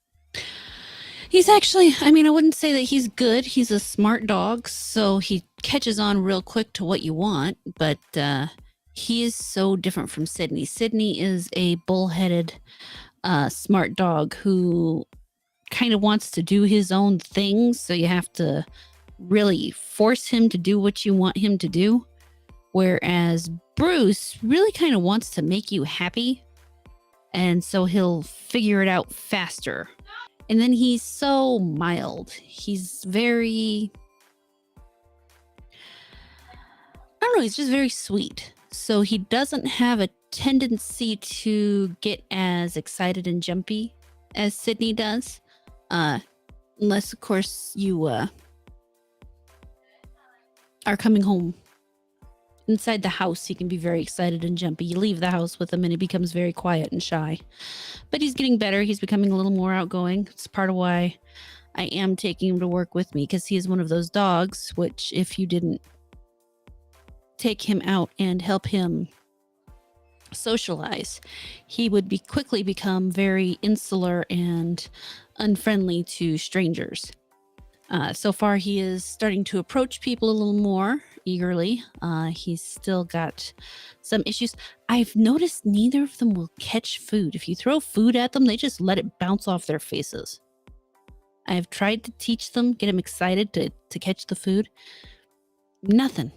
He's actually, I wouldn't say that he's good. He's a smart dog, so he catches on real quick to what you want, but he is so different from Sydney. Sydney is a bullheaded, smart dog who kind of wants to do his own thing, so you have to really force him to do what you want him to do. Whereas Bruce really kind of wants to make you happy. And so he'll figure it out faster. And then he's so mild. He's very, I don't know, he's just very sweet. So he doesn't have a tendency to get as excited and jumpy as Sydney does. Unless, of course, you are coming home. Inside the house, he can be very excited and jumpy. You leave the house with him and he becomes very quiet and shy. But he's getting better. He's becoming a little more outgoing. It's part of why I am taking him to work with me, because he is one of those dogs which, if you didn't take him out and help him socialize, he would quickly become very insular and unfriendly to strangers. So far, he is starting to approach people a little more eagerly. He's still got some issues. I've noticed neither of them will catch food. If you throw food at them, they just let it bounce off their faces. I've tried to teach them, get them excited to catch the food. Nothing.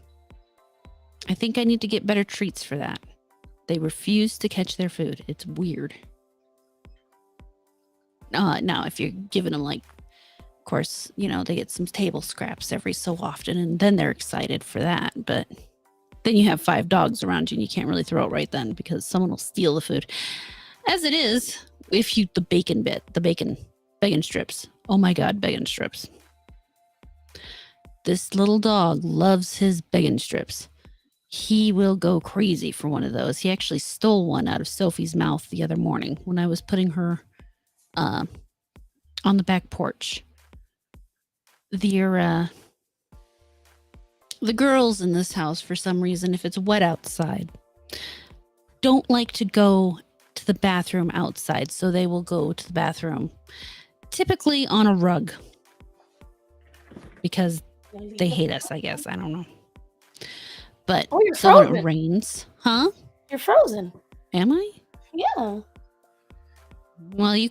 I think I need to get better treats for that. They refuse to catch their food. It's weird. Now, if you're giving them, like, of course, you know, they get some table scraps every so often, and then they're excited for that. But then you have 5 dogs around you, and you can't really throw it right then because someone will steal the food. As it is, if you, the bacon strips. Oh my God, bacon strips. This little dog loves his bacon strips. He will go crazy for one of those. He actually stole one out of Sophie's mouth the other morning when I was putting her on the back porch. The girls in this house, for some reason, if it's wet outside, don't like to go to the bathroom outside. So they will go to the bathroom typically on a rug because they hate us, I guess. I don't know. But you're so when frozen. it rains, huh? You're frozen. Am I? Yeah. Well, you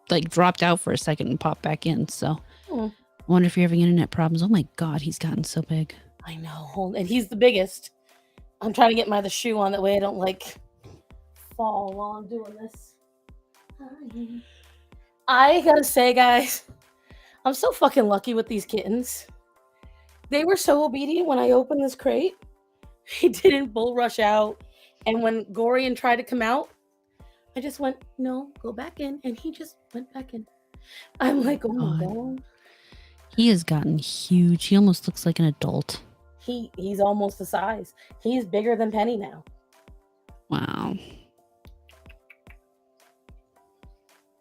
like dropped out for a second and popped back in. So Hmm. I wonder if you're having internet problems. Oh my God, he's gotten so big. I know. And he's the biggest. I'm trying to get the shoe on, that way I don't like fall while I'm doing this. I gotta say, guys, I'm so fucking lucky with these kittens. They were so obedient when I opened this crate. He didn't bull rush out. And when Gorian tried to come out, I just went, no, go back in. And he just went back in. I'm like, oh my God. He has gotten huge. He almost looks like an adult. He's almost the size. He's bigger than Penny now. Wow.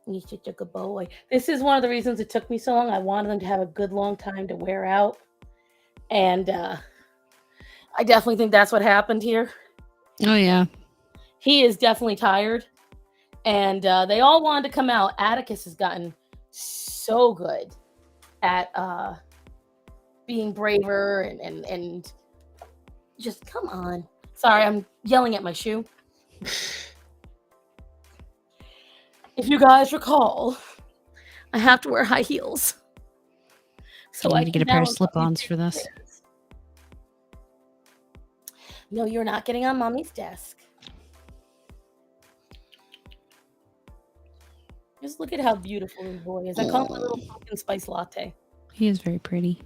He's such a good boy. This is one of the reasons it took me so long. I wanted them to have a good long time to wear out. And I definitely think that's what happened here. Oh, yeah. He is definitely tired. And they all wanted to come out. Atticus has gotten so good at being braver and just, come on. Sorry, I'm yelling at my shoe. If you guys recall, I have to wear high heels. So you need to get a pair of slip-ons for this. No, you're not getting on Mommy's desk. Just look at how beautiful this boy is. I call him a little pumpkin spice latte. He is very pretty.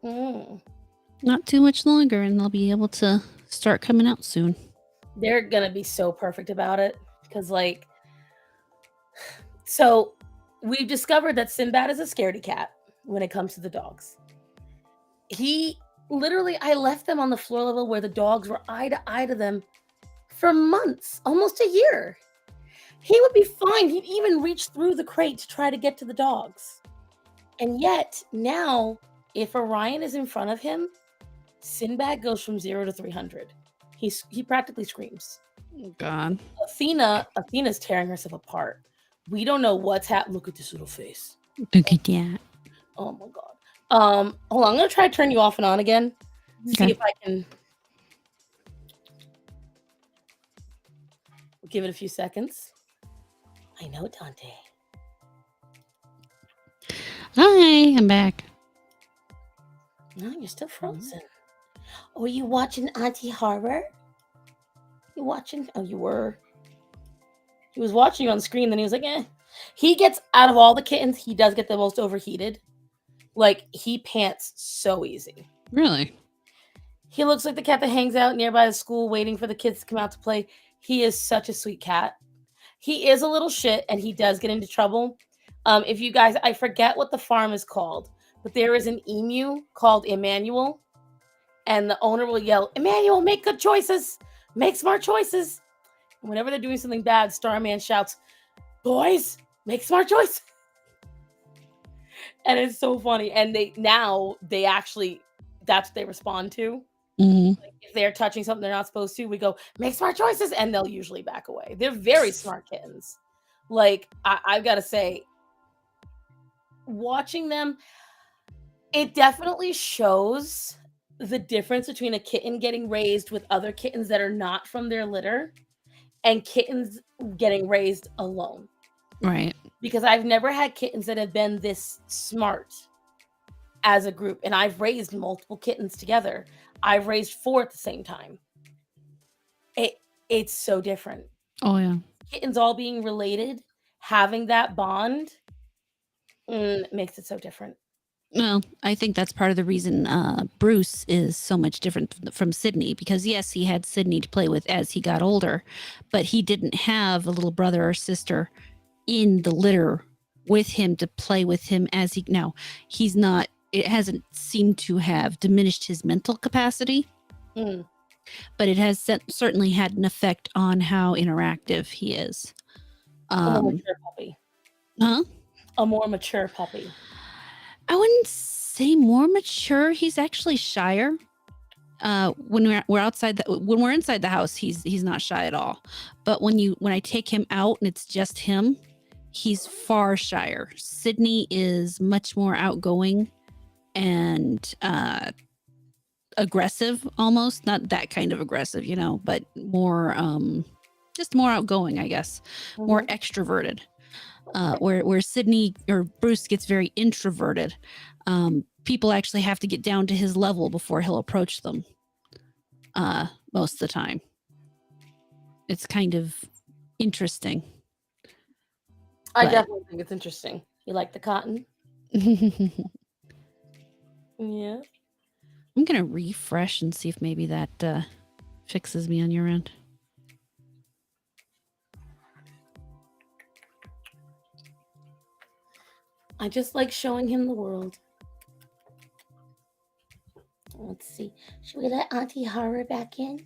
Not too much longer, and they'll be able to start coming out soon. They're gonna be so perfect about it, because, like, so we've discovered that Sinbad is a scaredy cat when it comes to the dogs. I left them on the floor level where the dogs were eye to eye to them for months, almost a year. He would be fine. He'd even reach through the crate to try to get to the dogs. And yet, now, if Orion is in front of him, Sinbad goes from 0 to 300. He practically screams. Oh, God. Athena's tearing herself apart. We don't know what's happening. Look at this little face. Look at that. Oh, my God. Hold on. I'm going to try to turn you off and on again. Okay. See if I can. We'll give it a few seconds. I know, Dante. Hi, I'm back. No, you're still frozen. Oh, are you watching Auntie Horror? You watching? Oh, you were. He was watching you on screen, then he was like, eh. He gets, out of all the kittens, he does get the most overheated. Like, he pants so easy. Really? He looks like the cat that hangs out nearby the school waiting for the kids to come out to play. He is such a sweet cat. He is a little shit and he does get into trouble. If you guys, I forget what the farm is called, but there is an emu called Emmanuel, and the owner will yell, Emmanuel, make good choices, make smart choices. And whenever they're doing something bad, Starman shouts, boys, make smart choices. And it's so funny. And they actually, that's what they respond to. Mm-hmm. Like if they're touching something they're not supposed to, we go, make smart choices, and they'll usually back away. They're very smart kittens. Like, I've got to say, watching them, it definitely shows the difference between a kitten getting raised with other kittens that are not from their litter and kittens getting raised alone. Right. Because I've never had kittens that have been this smart as a group, and I've raised multiple kittens together. I've raised 4 at the same time. It's so different. Oh, yeah. Kittens all being related, having that bond, makes it so different. Well, I think that's part of the reason Bruce is so much different from Sydney, because yes, he had Sydney to play with as he got older, but he didn't have a little brother or sister in the litter with him to play with him as he now he's not, it hasn't seemed to have diminished his mental capacity, but it has certainly had an effect on how interactive he is. A more mature puppy. Huh? A more mature puppy. I wouldn't say more mature. He's actually shyer. When we're outside, when we're inside the house, he's not shy at all. But when I take him out and it's just him, he's far shyer. Sydney is much more outgoing and aggressive, almost not that kind of aggressive, but more just more outgoing, I guess, more extroverted. Where Sydney or Bruce gets very introverted. People actually have to get down to his level before he'll approach them. Most of the time, it's kind of interesting. I definitely think it's interesting. You like the cotton? Yeah. I'm gonna refresh and see if maybe that fixes me on your end. I just like showing him the world. Let's see. Should we let Auntie Horror back in?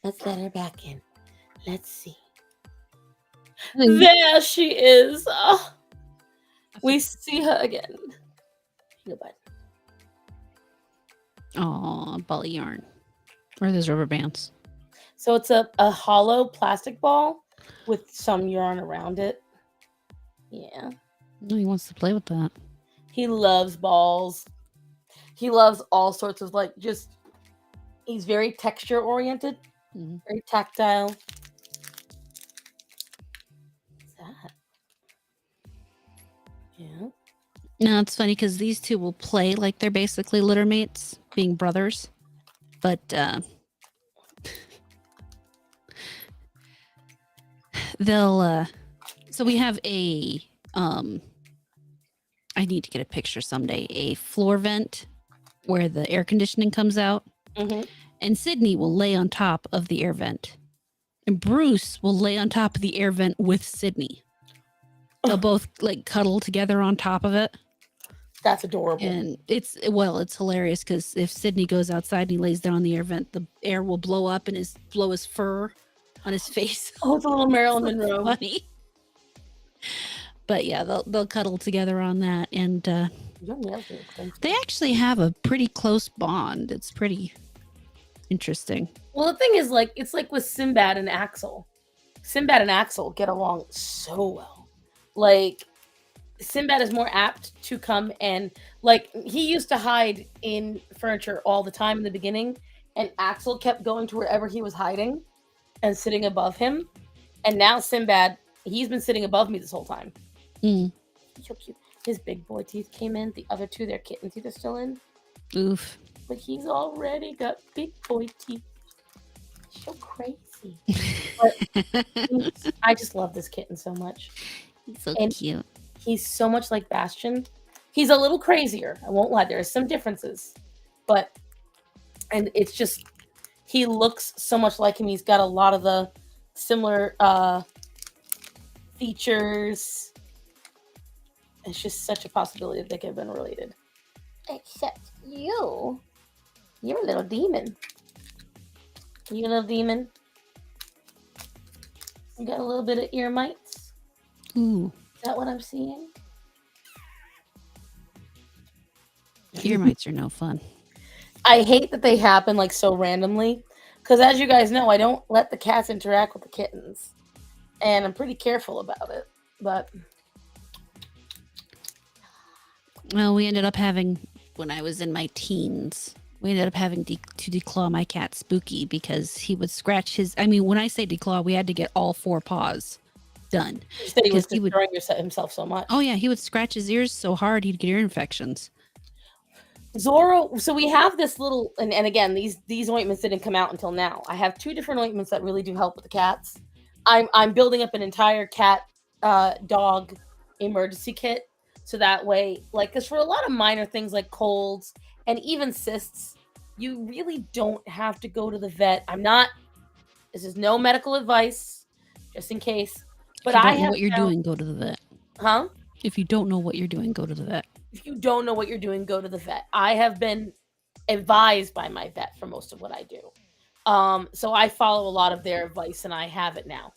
Let's let her back in. Let's see. There she is. Oh, we see her again. Goodbye. Aw, ball of yarn. Where are those rubber bands? So it's a hollow plastic ball with some yarn around it. Yeah. Oh, he wants to play with that. He loves balls. He loves all sorts of he's very texture oriented, very tactile. What's that? Yeah. No, it's funny because these two will play like they're basically litter mates, being brothers. But they'll so we have a I need to get a picture someday, a floor vent where the air conditioning comes out. And Sydney will lay on top of the air vent, and Bruce will lay on top of the air vent with Sydney. They'll both cuddle together on top of it. That's adorable. And it's hilarious because if Sydney goes outside and he lays down on the air vent, the air will blow up and blow his fur on his face. Oh, it's a little Marilyn Monroe. Funny. But yeah, they'll cuddle together on that, and they actually have a pretty close bond. It's pretty interesting. Well, the thing is, it's like with Sinbad and Axel. Sinbad and Axel get along so well. Sinbad is more apt to come and he used to hide in furniture all the time in the beginning, and Axel kept going to wherever he was hiding and sitting above him. And now Sinbad, he's been sitting above me this whole time. So cute. His big boy teeth came in. The other two, their kitten teeth are still in. Oof. But he's already got big boy teeth. So crazy. But I just love this kitten so much. He's so And cute. he's so much like Bastion. He's a little crazier. I won't lie. There are some differences. And it's just, he looks so much like him. He's got a lot of the similar features. It's just such a possibility that they could have been related. Except you're a little demon. You a little demon? You got a little bit of ear mites? Ooh. Is that what I'm seeing? Ear mites are no fun. I hate that they happen like so randomly. Because as you guys know, I don't let the cats interact with the kittens. And I'm pretty careful about it. But well, we ended up having, when I was in my teens, we ended up having to declaw my cat Spooky because he would scratch his, I mean, when I say declaw, we had to get all 4 paws done. you said he was Because he would- destroying himself so much. Oh yeah, he would scratch his ears so hard he'd get ear infections. Zorro, so we have this little, and again, these ointments didn't come out until now. I have 2 different ointments that really do help with the cats. I'm building up an entire cat dog emergency kit, so that way, like, because for a lot of minor things like colds and even cysts, you really don't have to go to the vet. This is no medical advice, just in case. But if you don't know what you're doing, go to the vet. Huh? If you don't know what you're doing, go to the vet. If you don't know what you're doing, go to the vet. I have been advised by my vet for most of what I do. So I follow a lot of their advice and I have it now.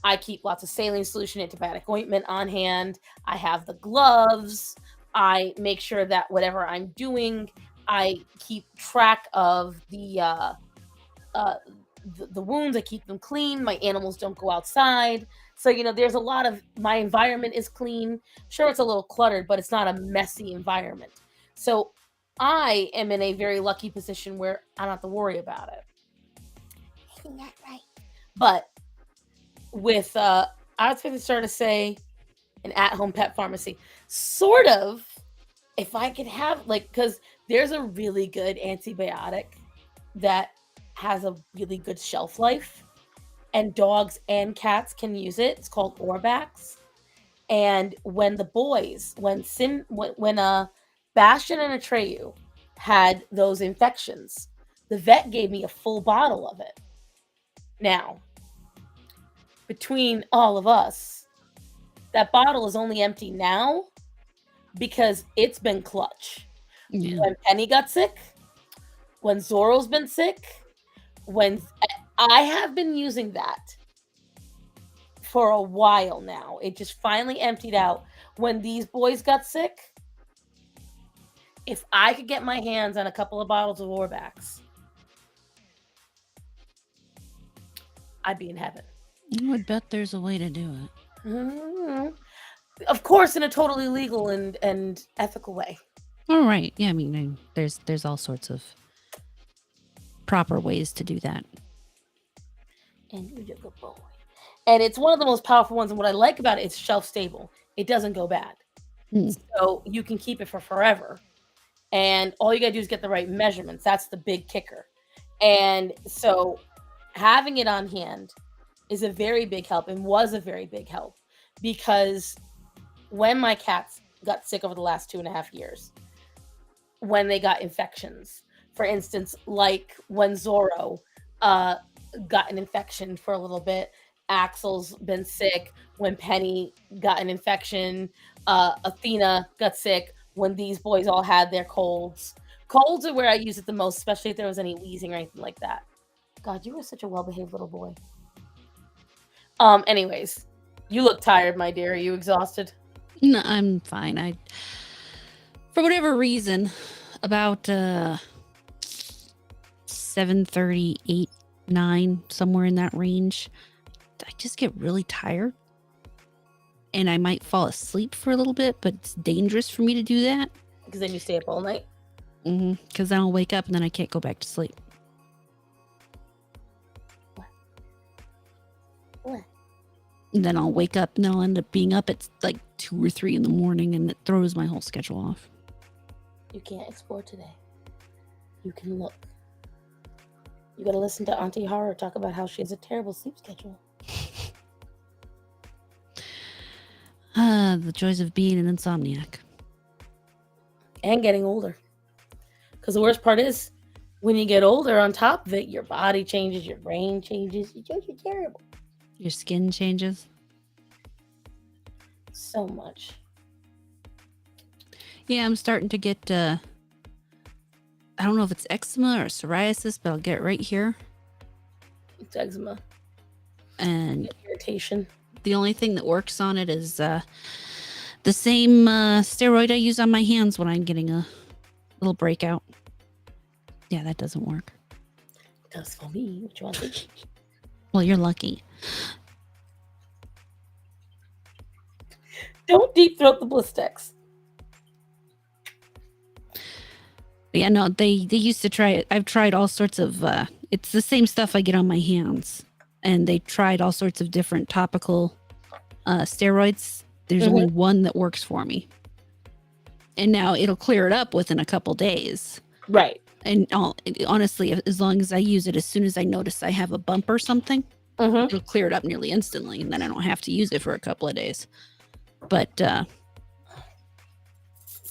I keep lots of saline solution, antibiotic ointment on hand. I have the gloves. I make sure that whatever I'm doing, I keep track of the wounds. I keep them clean. My animals don't go outside. So, there's a lot of, my environment is clean. Sure, it's a little cluttered, but it's not a messy environment. So I am in a very lucky position where I don't have to worry about it. Isn't that right? But with, I was going to start to say an at-home pet pharmacy. Sort of, if I could have, like, because there's a really good antibiotic that has a really good shelf life. And dogs and cats can use it. It's called Orbax. And when Bastion and Atreyu had those infections, the vet gave me a full bottle of it. Now, between all of us, that bottle is only empty now because it's been clutch. Yeah. When Penny got sick, when Zorro's been sick, when I have been using that for a while now. It just finally emptied out. When these boys got sick, if I could get my hands on a couple of bottles of Orbax, I'd be in heaven. I would bet there's a way to do it. Mm-hmm. Of course, in a totally legal and ethical way. All right. Yeah, I mean, there's all sorts of proper ways to do that. And you're a good boy. And it's one of the most powerful ones. And what I like about it, it's shelf stable. It doesn't go bad. So you can keep it for forever. And all you got to do is get the right measurements. That's the big kicker. And so having it on hand is a very big help and was a very big help, because when my cats got sick over the last 2.5 years, when they got infections, for instance, like when Zorro got an infection for a little bit, Axel's been sick, when Penny got an infection, Athena got sick, when these boys all had their colds. Colds are where I use it the most, especially if there was any wheezing or anything like that. God, you were such a well-behaved little boy. Anyways, you look tired, my dear. Are you exhausted? No, I'm fine. For whatever reason, about 7:30, 8, 9, somewhere in that range, I just get really tired. And I might fall asleep for a little bit, but it's dangerous for me to do that. Because then you stay up all night? Because then I'll wake up and then I can't go back to sleep. What? And then I'll wake up and I'll end up being up at like 2 or 3 in the morning, and it throws my whole schedule off. You can't explore today. You can look. You gotta listen to Auntie Horror talk about how she has a terrible sleep schedule. The joys of being an insomniac. And getting older. Because the worst part is, when you get older, on top of it, your body changes, your brain changes. You're terrible. Your skin changes. So much. Yeah, I'm starting to get, I don't know if it's eczema or psoriasis, but I'll get it right here. It's eczema. And irritation. The only thing that works on it is the same steroid I use on my hands when I'm getting a little breakout. Yeah, that doesn't work. It does for me. What you want to do? Well, you're lucky. Don't deep throat the Blistex. Yeah, no, they used to try it. I've tried all sorts of, it's the same stuff I get on my hands. And they tried all sorts of different topical steroids. There's only one that works for me. And now it'll clear it up within a couple days. Right. And honestly, as long as I use it, as soon as I notice I have a bump or something, it'll clear it up nearly instantly. And then I don't have to use it for a couple of days. But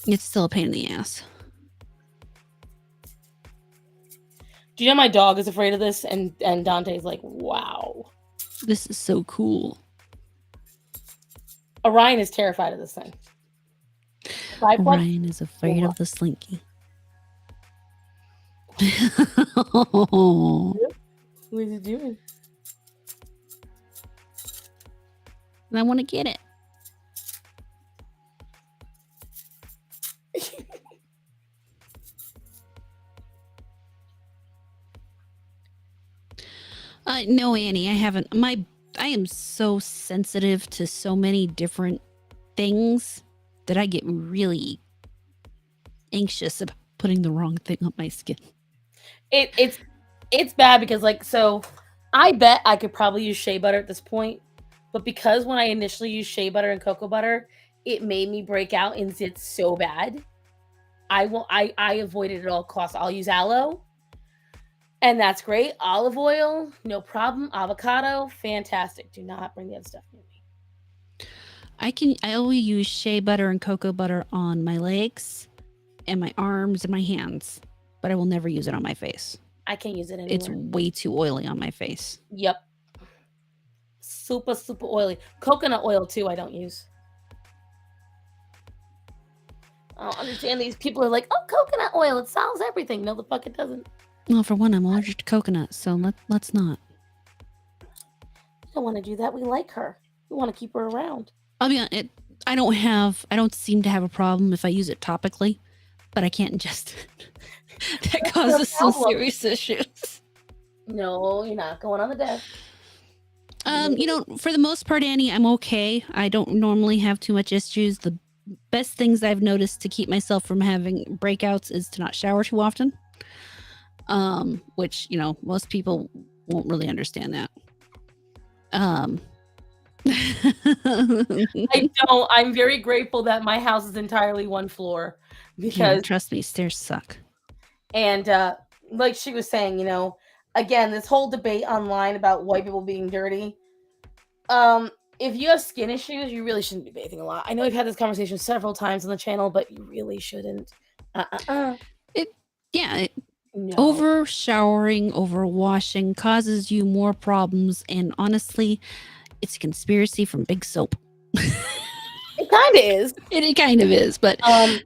it's still a pain in the ass. Do you know my dog is afraid of this? And Dante's like, wow. This is so cool. Orion is terrified of this thing. Orion is afraid of the slinky. What is he doing? And I want to get it. No, Annie, I haven't. I am so sensitive to so many different things that I get really anxious about putting the wrong thing on my skin. It's bad because, like, so I bet I could probably use shea butter at this point, but because when I initially used shea butter and cocoa butter, it made me break out and it's so bad. I avoid it at all costs. I'll use aloe, and that's great. Olive oil, no problem. Avocado, fantastic. Do not bring the other stuff near me. I always use shea butter and cocoa butter on my legs and my arms and my hands, but I will never use it on my face. I can't use it anymore. It's way too oily on my face. Yep. Super, super oily. Coconut oil, too, I don't use. I don't understand these people are like, oh, coconut oil, it solves everything. No, the fuck it doesn't. Well, for one, I'm allergic to coconut, so let's not. We don't want to do that. We like her. We want to keep her around. I'll be honest, I don't seem to have a problem if I use it topically, but I can't ingest it. That causes some serious issues. No, you're not going on the desk. For the most part, Annie, I'm okay. I don't normally have too much issues. The best things I've noticed to keep myself from having breakouts is to not shower too often. Which, most people won't really understand that. I don't. I'm very grateful that my house is entirely one floor because trust me, stairs suck. And like she was saying, again, this whole debate online about white people being dirty. If you have skin issues, you really shouldn't be bathing a lot. I know we've had this conversation several times on the channel, but you really shouldn't. No. Over showering, over washing causes you more problems, and honestly, it's a conspiracy from Big Soap. It kind of is. It kind of is, but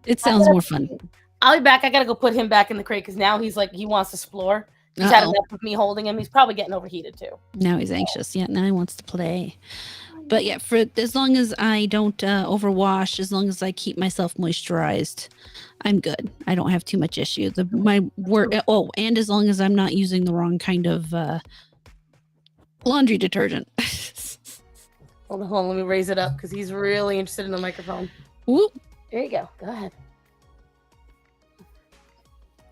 it sounds more fun. I'll be back. I gotta go put him back in the crate because now he's like he wants to explore. He's had enough of me holding him. He's probably getting overheated too. Now he's anxious. Yeah, now he wants to play. But yeah, for as long as I don't overwash, as long as I keep myself moisturized, I'm good. I don't have too much issue. And as long as I'm not using the wrong kind of laundry detergent. Hold on, let me raise it up because he's really interested in the microphone. Whoop. There you go. Go ahead.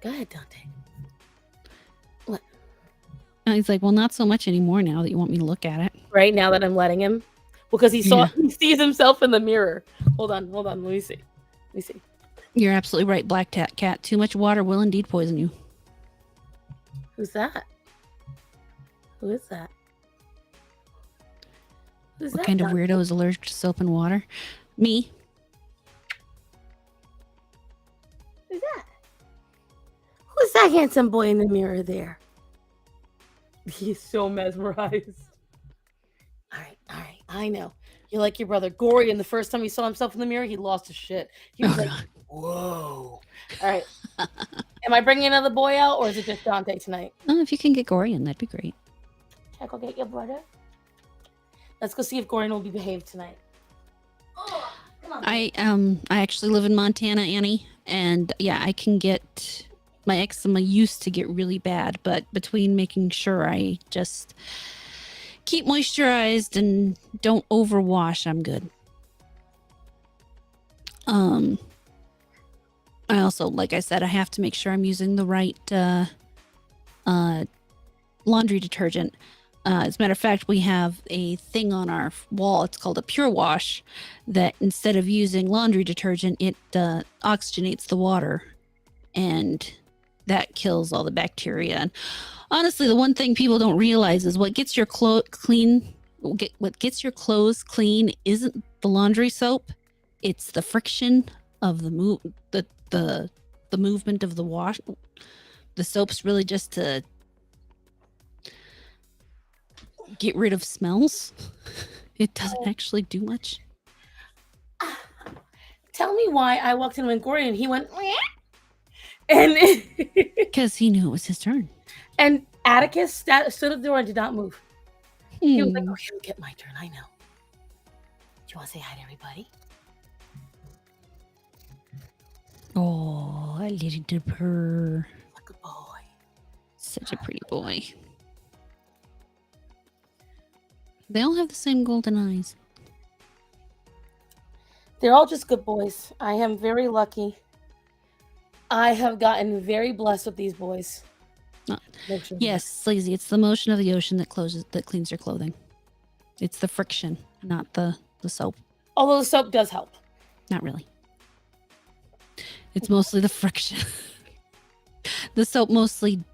Go ahead, Dante. What? He's like, well, not so much anymore now that you want me to look at it. Right now that I'm letting him. because he Yeah. sees himself in the mirror. Hold on. Let me see. You're absolutely right, Black Cat. Too much water will indeed poison you. Who's that? Who is that? What kind of weirdo is allergic to soap and water? Me. Who's that? Who's that handsome boy in the mirror there? He's so mesmerized. All right. I know. You're like your brother Gorian. The first time he saw himself in the mirror, he lost his shit. He was like, whoa. All right. Am I bringing another boy out, or is it just Dante tonight? Oh, if you can get Gorian, that'd be great. Check, I'll get your brother. Let's go see if Gorian will be behaved tonight. Oh, come on. I actually live in Montana, Annie, and yeah, I can get my eczema used to get really bad, but between making sure I just keep moisturized and don't overwash, I'm good. I also, like I said, I have to make sure I'm using the right laundry detergent. As a matter of fact, we have a thing on our wall. It's called a Pure Wash that instead of using laundry detergent, it oxygenates the water, and that kills all the bacteria. And honestly, the one thing people don't realize is what gets your clothes clean isn't the laundry soap. It's the friction of the movement of the wash. The soap's really just to get rid of smells. It doesn't actually do much. Tell me why I walked in with Gorian and he went, and because he knew it was his turn. And Atticus stood at the door and did not move. He was like, okay, I'll get my turn. I know. Do you want to say hi to everybody? Oh, a little purr. Like a boy. Such a pretty boy. They all have the same golden eyes. They're all just good boys. I am very lucky. I have gotten very blessed with these boys. Yes, Sleazy. It's the motion of the ocean that cleans your clothing. It's the friction, not the soap. Although the soap does help. Not really. It's mostly the friction. The soap mostly,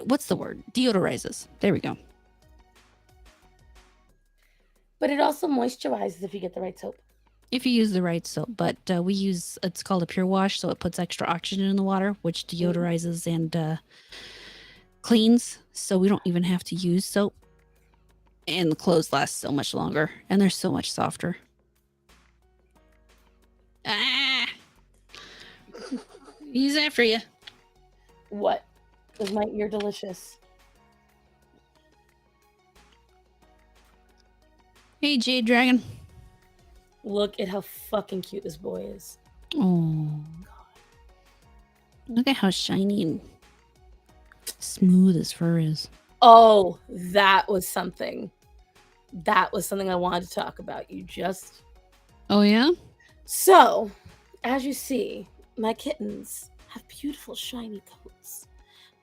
what's the word? Deodorizes. There we go. But it also moisturizes if you get the right soap. If you use the right soap, but we use, it's called a Pure Wash, so it puts extra oxygen in the water, which deodorizes and cleans, so we don't even have to use soap. And the clothes last so much longer, and they're so much softer. Ah! He's after you. What? Was my ear delicious? Hey, Jade Dragon. Look at how fucking cute this boy is. Oh, God. Look at how shiny and smooth his fur is. Oh, that was something. That was something I wanted to talk about. Oh, yeah? So, as you see, my kittens have beautiful shiny coats,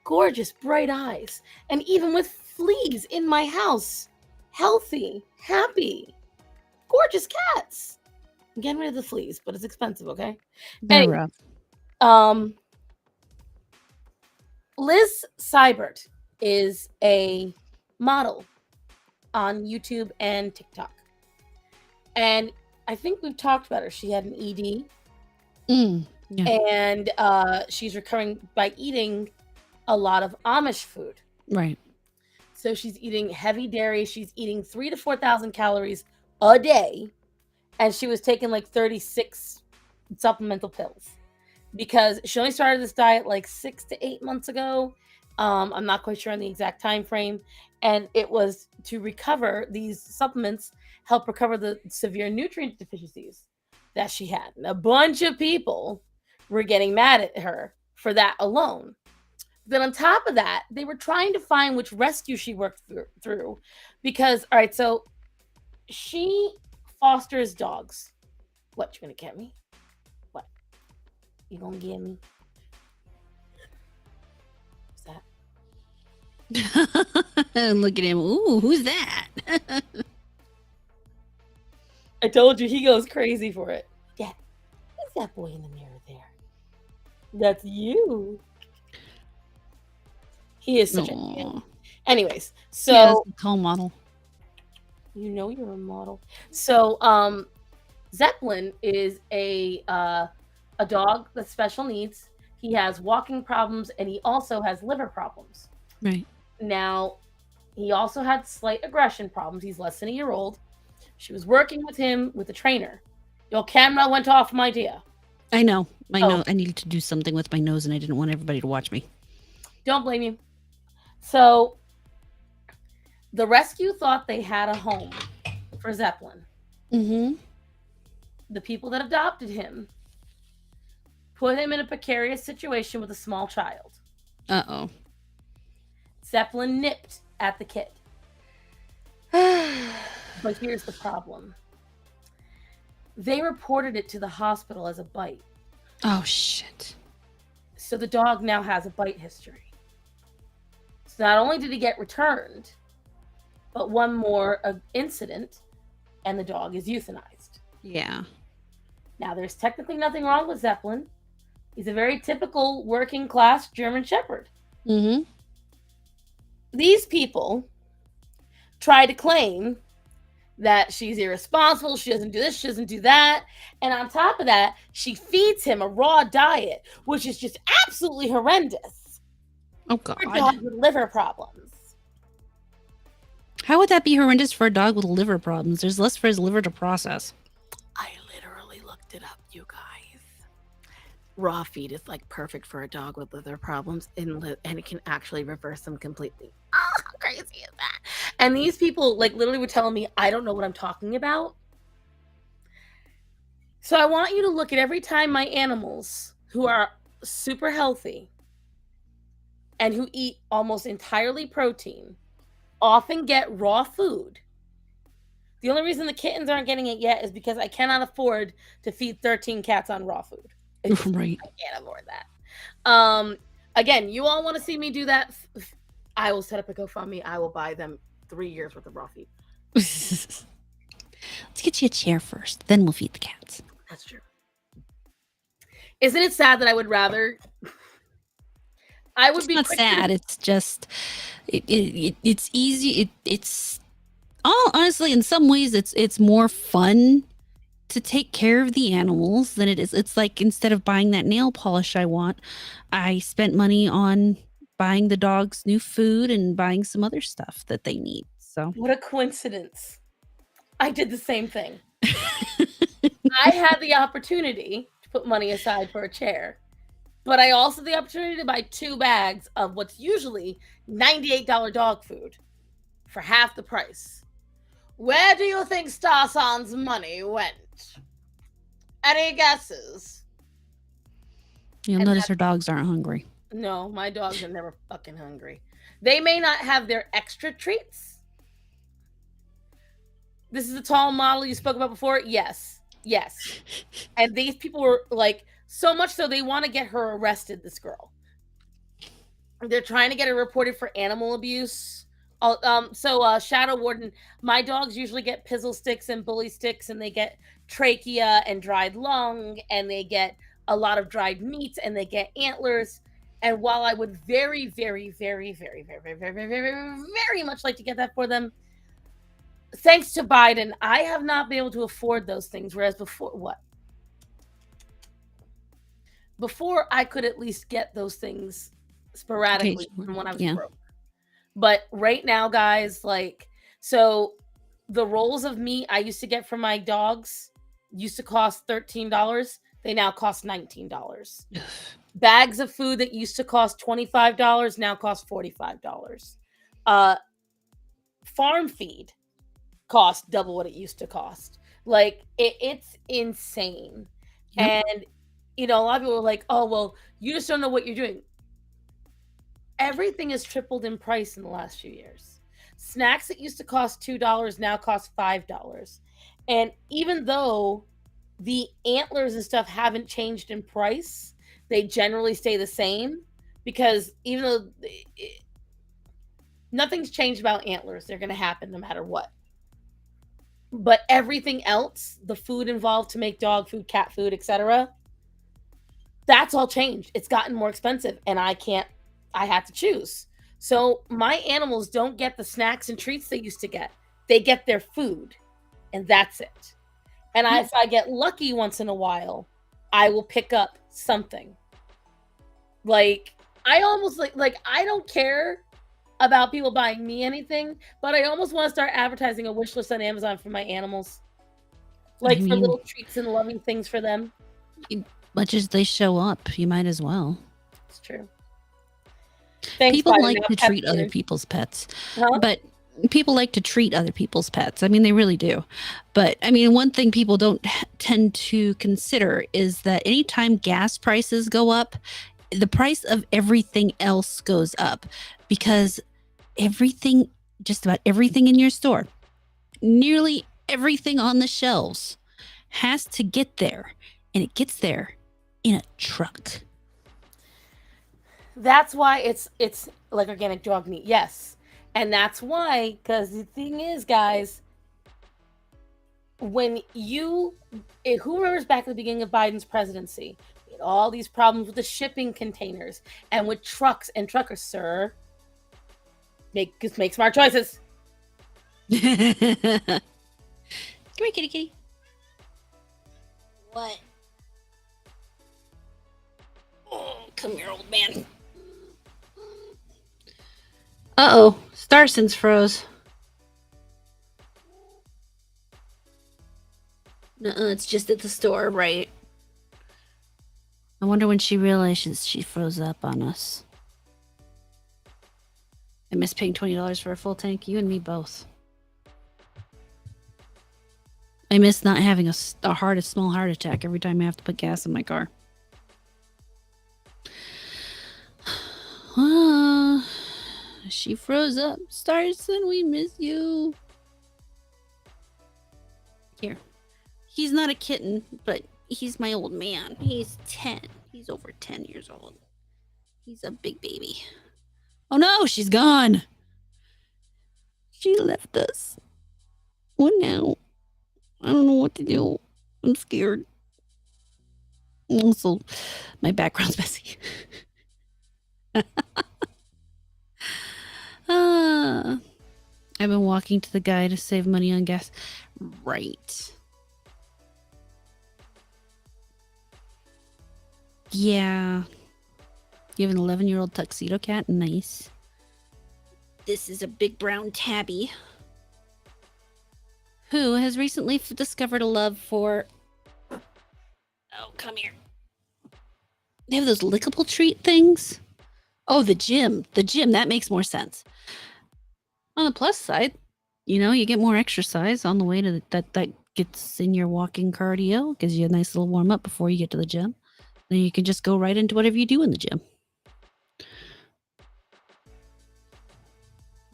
gorgeous bright eyes, and even with fleas in my house, healthy, happy, gorgeous cats. I'm getting rid of the fleas, but it's expensive, okay? They're rough. Liz Seibert is a model on YouTube and TikTok. And I think we've talked about her. She had an ED. Yeah. And she's recovering by eating a lot of Amish food. Right. So she's eating heavy dairy. She's eating 3,000 to 4,000 calories a day. And she was taking like 36 supplemental pills. Because she only started this diet like 6 to 8 months ago. I'm not quite sure on the exact time frame. And it was to recover, these supplements help recover the severe nutrient deficiencies that she had. And a bunch of people were getting mad at her for that alone. Then on top of that, they were trying to find which rescue she worked through. Because, all right, so she fosters dogs. What, you gonna get me? What? You gonna get me? What's that? Look at him. Ooh, who's that? I told you he goes crazy for it. Yeah, who's that boy in the mirror there? That's you. He is such a kid. Anyways, Yes, so tall model. you know you're a model. So Zeppelin is a dog with special needs. He has walking problems and he also has liver problems. Right. Now, he also had slight aggression problems. He's less than a year old. She was working with him with a trainer. Your camera went off, my dear. I know. I know. Oh. I needed to do something with my nose and I didn't want everybody to watch me. Don't blame you. So, the rescue thought they had a home for Zeppelin. Mm-hmm. The people that adopted him put him in a precarious situation with a small child. Uh-oh. Zeppelin nipped at the kid. But here's the problem. They reported it to the hospital as a bite. Oh, shit. So the dog now has a bite history. So not only did he get returned, but one more incident, and the dog is euthanized. Yeah. Now, there's technically nothing wrong with Zeppelin. He's a very typical working class German Shepherd. Mm-hmm. These people try to claim that she's irresponsible, she doesn't do this, she doesn't do that. And on top of that, she feeds him a raw diet, which is just absolutely horrendous. Oh, God. For a dog with liver problems. How would that be horrendous for a dog with liver problems? There's less for his liver to process. I literally looked it up, you guys. Raw feed is like perfect for a dog with liver problems, and it can actually reverse them completely. Oh, how crazy is that? And these people like literally were telling me I don't know what I'm talking about. So I want you to look at every time my animals who are super healthy and who eat almost entirely protein often get raw food. The only reason the kittens aren't getting it yet is because I cannot afford to feed 13 cats on raw food. Right. I can't afford that. Again, you all want to see me do that? I will set up a GoFundMe. I will buy them 3 years worth of raw feed. Let's get you a chair first, then we'll feed the cats. That's true. Isn't it sad that I would rather? I would It's be not sad. It's just it's easy. It's all honestly in some ways it's more fun to take care of the animals than it is. It's like instead of buying that nail polish I want, I spent money on buying the dogs new food and buying some other stuff that they need. So what a coincidence. I did the same thing. I had the opportunity to put money aside for a chair, but I also had the opportunity to buy 2 bags of what's usually $98 dog food for half the price. Where do you think Starsan's money went? Any guesses? you'll notice her dogs aren't hungry. No, my dogs are never fucking hungry. They may not have their extra treats. This is a tall model you spoke about before? Yes. Yes. And these people were like, so much so they want to get her arrested, this girl. They're trying to get her reported for animal abuse. So Shadow Warden, my dogs usually get pizzle sticks and bully sticks, and they get trachea and dried lung, and they get a lot of dried meats, and they get antlers. And while I would very, very, very, very, very, very, very, very, very, very much like to get that for them, thanks to Biden, I have not been able to afford those things. Whereas before, what? Before I could at least get those things sporadically from when I was broke. But right now, guys, like, so the rolls of meat I used to get from my dogs used to cost $13. They now cost $19. Bags of food that used to cost $25 now cost $45. Farm feed costs double what it used to cost. Like, it's insane. Yep. And, you know, a lot of people are like, oh, well, you just don't know what you're doing. Everything has tripled in price in the last few years. Snacks that used to cost $2 now cost $5. And even though the antlers and stuff haven't changed in price, they generally stay the same, because even though nothing's changed about antlers, they're going to happen no matter what. But everything else, the food involved to make dog food, cat food, etc., that's all changed. It's gotten more expensive, and I had to choose. So my animals don't get the snacks and treats they used to get. They get their food, and that's it. And if I get lucky once in a while, I will pick up something. Like I almost like I don't care about people buying me anything, but I almost want to start advertising a wish list on Amazon for my animals. Like I for mean, little treats and loving things for them. much as they show up, you might as well. It's true. Thanks, People Biden. like Now to pet treat other theaters. people's pets, Huh? but people like to treat other people's pets. I mean, they really do. But I mean, one thing people don't tend to consider is that anytime gas prices go up, the price of everything else goes up because everything, just about everything in your store, nearly everything on the shelves has to get there, and it gets there in a truck. That's why it's like organic dog meat. Yes. And that's why, because the thing is, guys, when who remembers back at the beginning of Biden's presidency, we had all these problems with the shipping containers and with trucks and truckers, sir. Make smart choices. Come here, kitty kitty. What? Oh, come here, old man. Uh-oh. Starsense froze. Nuh-uh, it's just at the store, right? I wonder when she realizes she froze up on us. I miss paying $20 for a full tank. You and me both. I miss not having a small heart attack every time I have to put gas in my car. She froze up. Starson, we miss you. Here. He's not a kitten, but he's my old man. He's 10. He's over 10 years old. He's a big baby. Oh no, she's gone. She left us. What now? I don't know what to do. I'm scared. Also, my background's messy. I've been walking to the guy to save money on gas. Right. Yeah. You have an 11-year-old tuxedo cat? Nice. This is a big brown tabby who has recently discovered a love for... Oh, come here. They have those lickable treat things. Oh, the gym. The gym. That makes more sense. On the plus side, you get more exercise on the way to that gets in your walking cardio, gives you a nice little warm up before you get to the gym. Then you can just go right into whatever you do in the gym.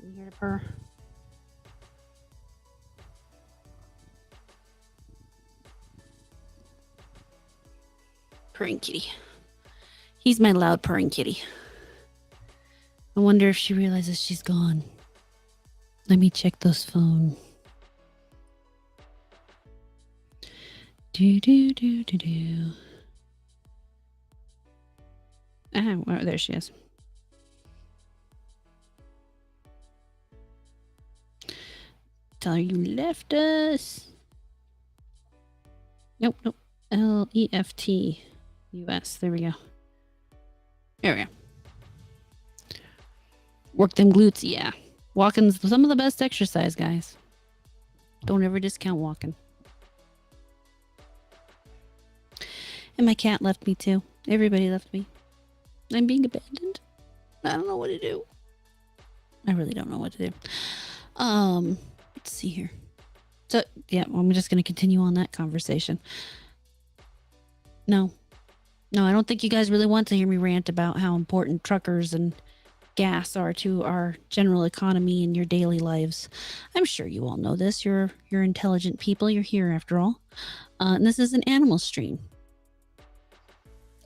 You hear the purr? Purring kitty. He's my loud purring kitty. I wonder if she realizes she's gone. Let me check those phone. Do. Well, there she is. Tell her you left us. Nope. LEFT US. There we go. There we go. Work them glutes, yeah. Walking's some of the best exercise, guys. Don't ever discount walking. And my cat left me too. Everybody left me. I'm being abandoned. I don't know what to do. I really don't know what to do. Let's see here. So, yeah, I'm just going to continue on that conversation. No, I don't think you guys really want to hear me rant about how important truckers and gas are to our general economy and your daily lives. I'm sure you all know this. You're intelligent people. You're here after all. And this is an animal stream.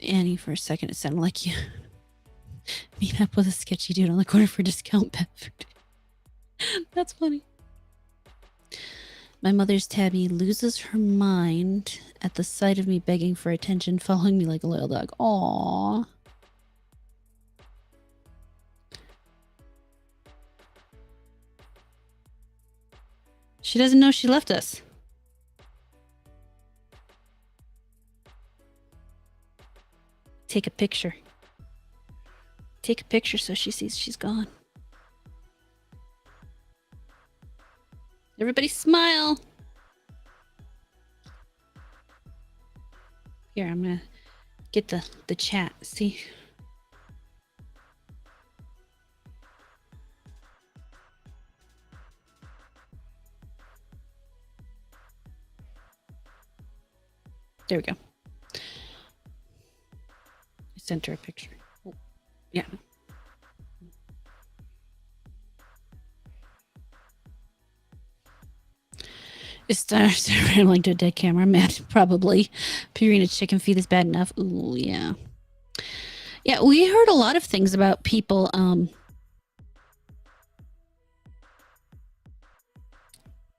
Annie, for a second, it sounded like you meet up with a sketchy dude on the corner for discount pet food. That's funny. My mother's Tabby loses her mind at the sight of me begging for attention, following me like a little dog. Aww. She doesn't know she left us. Take a picture. Take a picture so she sees she's gone. Everybody smile. Here, I'm gonna get the chat. See? There we go. I sent her a picture. Oh, yeah. It's rambling to a dead camera. Mad, probably. Purina chicken feed is bad enough. Ooh, yeah. Yeah, we heard a lot of things about people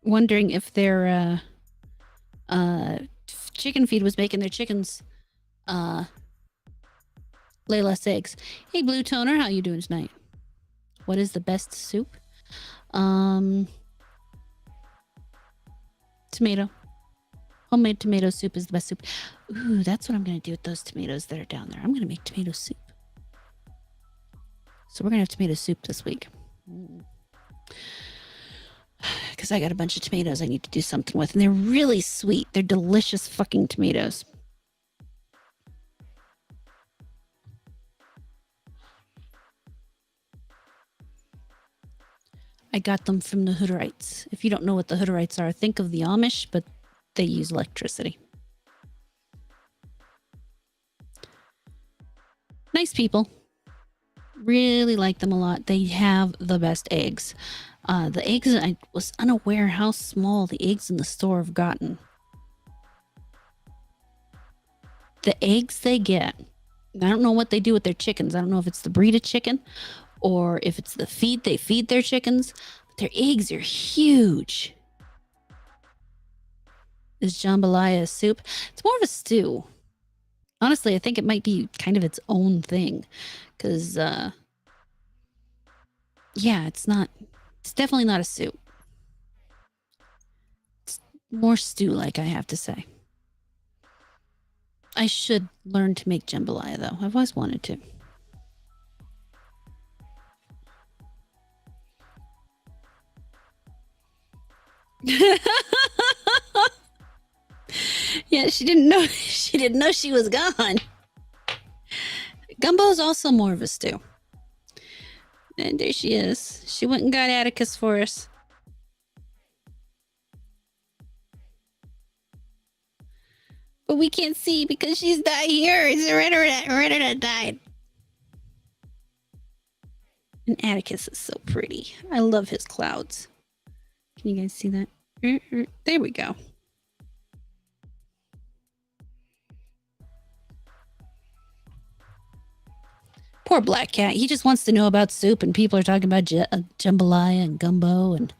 wondering if their chicken feed was making their chickens lay less eggs. Hey, Blue Toner, how you doing tonight? What is the best soup? Tomato. Homemade tomato soup is the best soup. Ooh, that's what I'm going to do with those tomatoes that are down there. I'm going to make tomato soup. So we're going to have tomato soup this week. Because I got a bunch of tomatoes I need to do something with. And they're really sweet. They're delicious fucking tomatoes. I got them from the Hutterites. If you don't know what the Hutterites are, think of the Amish, but they use electricity. Nice people. Really like them a lot. They have the best eggs. The eggs, I was unaware how small the eggs in the store have gotten. The eggs they get, I don't know what they do with their chickens. I don't know if it's the breed of chicken or if it's the feed they feed their chickens. But their eggs are huge. Is jambalaya a soup? It's more of a stew. Honestly, I think it might be kind of its own thing. Because, yeah, it's definitely not a soup. It's more stew-like, I have to say. I should learn to make jambalaya, though. I've always wanted to. Yeah, she didn't know she was gone. Gumbo is also more of a stew. And there she is. She went and got Atticus for us. But we can't see because she's not here. It's died. And Atticus is so pretty. I love his clouds. Can you guys see that? There we go. Poor Black Cat. He just wants to know about soup, and people are talking about jambalaya and gumbo and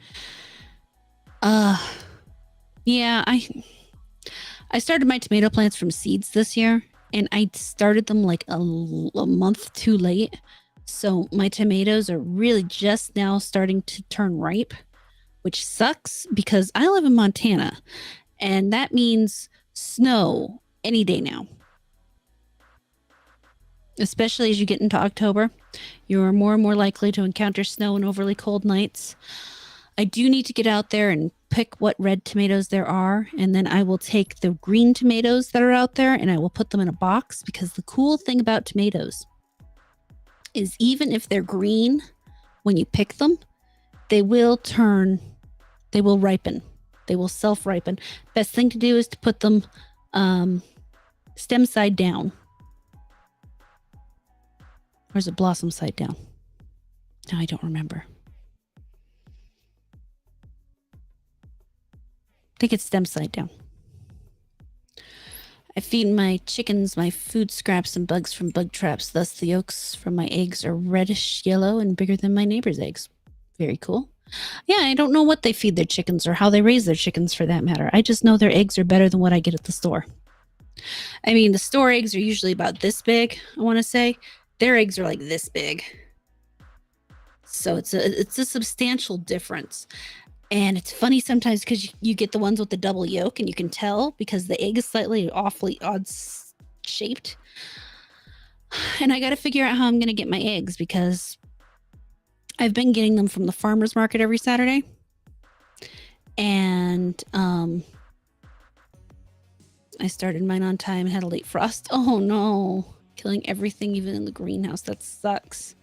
yeah, I started my tomato plants from seeds this year, and I started them like a month too late. So my tomatoes are really just now starting to turn ripe, which sucks because I live in Montana, and that means snow any day now. Especially as you get into October, you are more and more likely to encounter snow and overly cold nights. I do need to get out there and pick what red tomatoes there are, and then I will take the green tomatoes that are out there and I will put them in a box, because the cool thing about tomatoes is even if they're green, when you pick them, they will ripen. They will self-ripen. Best thing to do is to put them stem side down. Or is it blossom side down? No, I don't remember. I think it's stem side down. I feed my chickens my food scraps and bugs from bug traps. Thus, the yolks from my eggs are reddish yellow and bigger than my neighbor's eggs. Very cool. Yeah, I don't know what they feed their chickens or how they raise their chickens for that matter. I just know their eggs are better than what I get at the store. I mean, the store eggs are usually about this big, I want to say. Their eggs are like this big. So it's a substantial difference. And it's funny sometimes because you get the ones with the double yolk and you can tell because the egg is slightly awfully odd shaped. And I got to figure out how I'm going to get my eggs because I've been getting them from the farmer's market every Saturday. And I started mine on time and had a late frost. Oh no, killing everything even in the greenhouse. That sucks.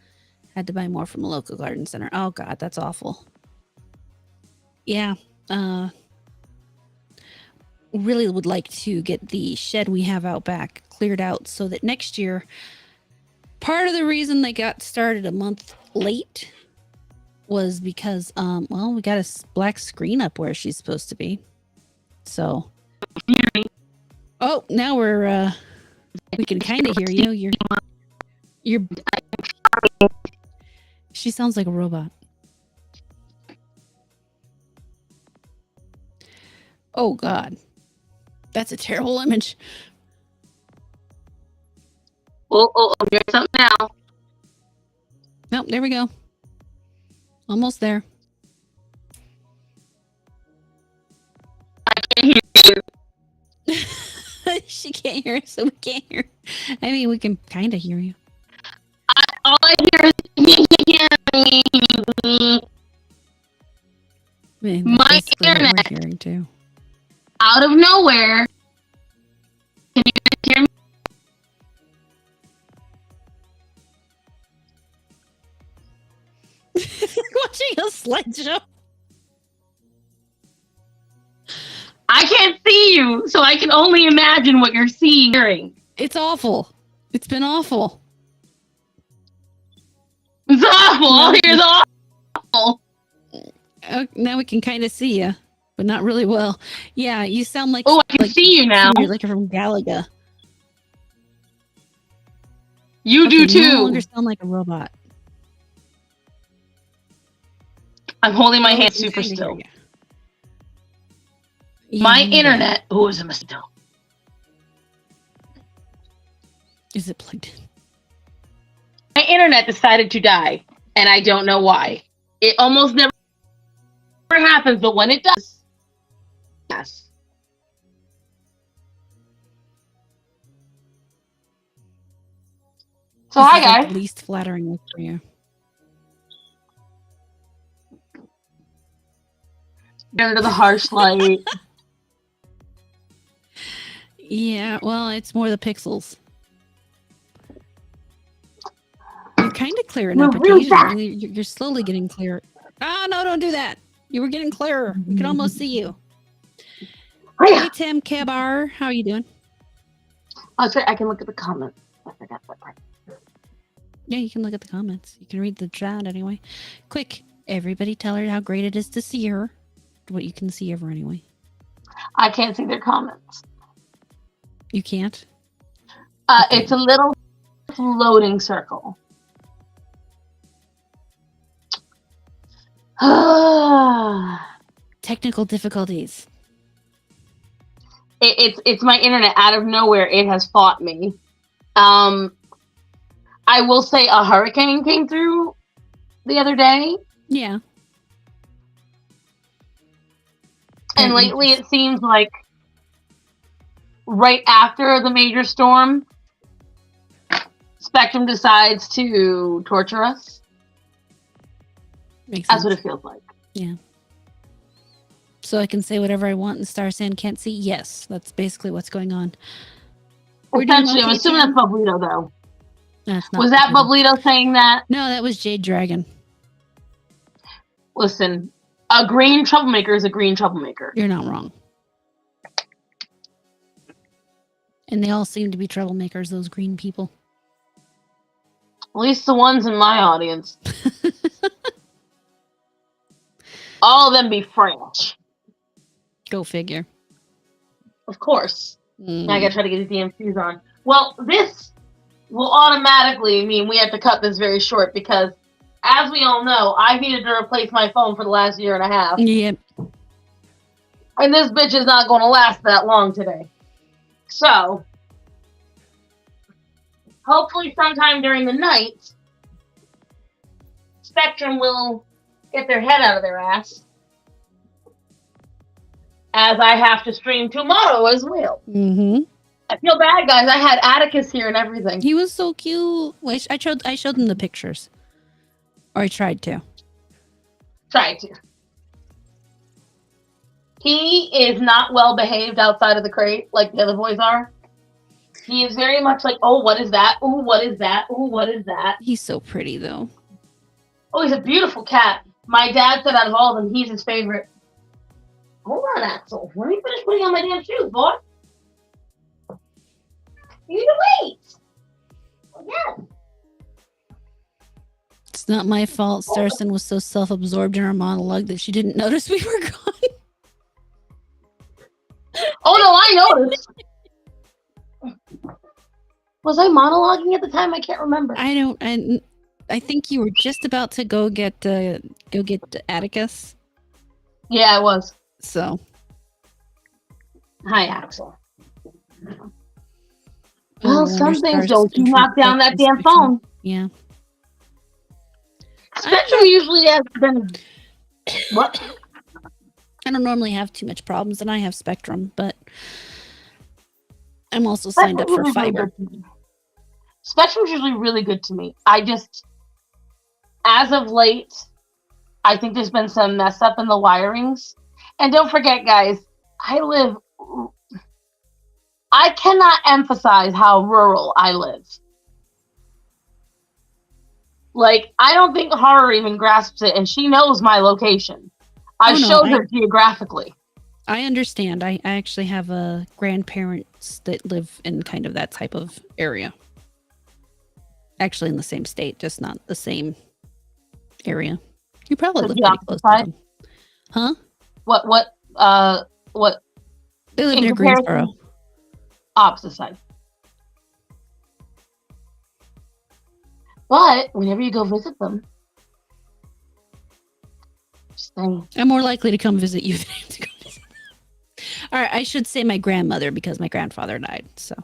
Had to buy more from a local garden center. Oh god, that's awful. Yeah, really would like to get the shed we have out back cleared out so that next year, part of the reason they got started a month late was because, well, we got a black screen up where she's supposed to be. So, oh, now we can kind of hear you. You're, she sounds like a robot. Oh god, that's a terrible image. Oh, here's something now. Nope, there we go. Almost there. I can't hear you. She can't hear us, so we can't hear. I mean, we can kind of hear you. All I hear is Man, my internet we're hearing too. Out of nowhere. Can you guys hear me? Watching a slideshow. I can't see you, so I can only imagine what you're seeing, hearing. It's awful. It's been awful. It's awful. All I hear is awful. Now we can kind of see you, but not really well. Yeah, you sound like. Oh, I can see you now. You're like from Galaga. You do too. You no longer sound like a robot. I'm holding my hand super still. Yeah, my internet. Oh, is a mosquito. Is it plugged in? My internet decided to die, and I don't know why. It almost never happens, but when it does, yes. So hi guys. Like the least flattering look for you. Get into the harsh light. Yeah, well, it's more the pixels. You're kind of clearing up occasionally. You're slowly getting clearer. Oh, no, don't do that. You were getting clearer. We can almost see you. Hey, Tim Kabar. How are you doing? Oh, sorry, I can look at the comments. I forgot that part. Yeah, you can look at the comments. You can read the chat anyway. Quick, everybody tell her how great it is to see her. What you can see of her anyway. I can't see their comments. You can't? Okay. It's a little floating circle. Technical difficulties. It's my internet. Out of nowhere, it has fought me. I will say a hurricane came through the other day. Yeah. And lately it seems like right after the major storm, Spectrum decides to torture us. Makes sense. That's what it feels like. Yeah. So I can say whatever I want and Star Sand can't see? Yes, that's basically what's going on. Essentially, I'm assuming that's Bublito, though. That's not was that Bublito saying that? No, that was Jade Dragon. Listen, a green troublemaker is a green troublemaker. You're not wrong. And they all seem to be troublemakers, those green people. At least the ones in my audience. All of them be French. Go figure. Of course. I gotta try to get the DMCs on. Well, this will automatically mean we have to cut this very short because as we all know, I've needed to replace my phone for the last year and a half. Yep. And this bitch is not going to last that long today. So, hopefully sometime during the night, Spectrum will get their head out of their ass. As I have to stream tomorrow as well. Mm-hmm. I feel bad, guys. I had Atticus here and everything. He was so cute. Wait, I showed him the pictures. Or I tried to. Tried to. He is not well behaved outside of the crate like the other boys are. He is very much like, oh, what is that? Ooh, what is that? Ooh, what is that? He's so pretty, though. Oh, he's a beautiful cat. My dad said out of all of them, he's his favorite. Hold on, Axel. Let me finish putting on my damn shoes, boy. You need to wait. Again. It's not my fault. Saracen was so self-absorbed in her monologue that she didn't notice we were gone. Oh, no, I noticed. Was I monologuing at the time? I can't remember. I think you were just about to go get Atticus. Yeah, I was. So. Hi, Axel. Well, some things don't. You knock down that damn phone. Yeah. Spectrum usually has been. What? I don't normally have too much problems, and I have Spectrum, but I'm also signed up for fiber. Spectrum's usually really good to me. I just, as of late, I think there's been some mess up in the wirings. And don't forget, guys, I cannot emphasize how rural I live. Like, I don't think Horror even grasps it, and she knows my location. I showed her geographically. I understand. I actually have grandparents that live in kind of that type of area. Actually in the same state, just not the same area. You probably live pretty close to them. Huh? What? They live near Greensboro. Opposite side. But whenever you go visit them, I'm more likely to come visit you than I am to go visit them. All right, I should say my grandmother because my grandfather died. So.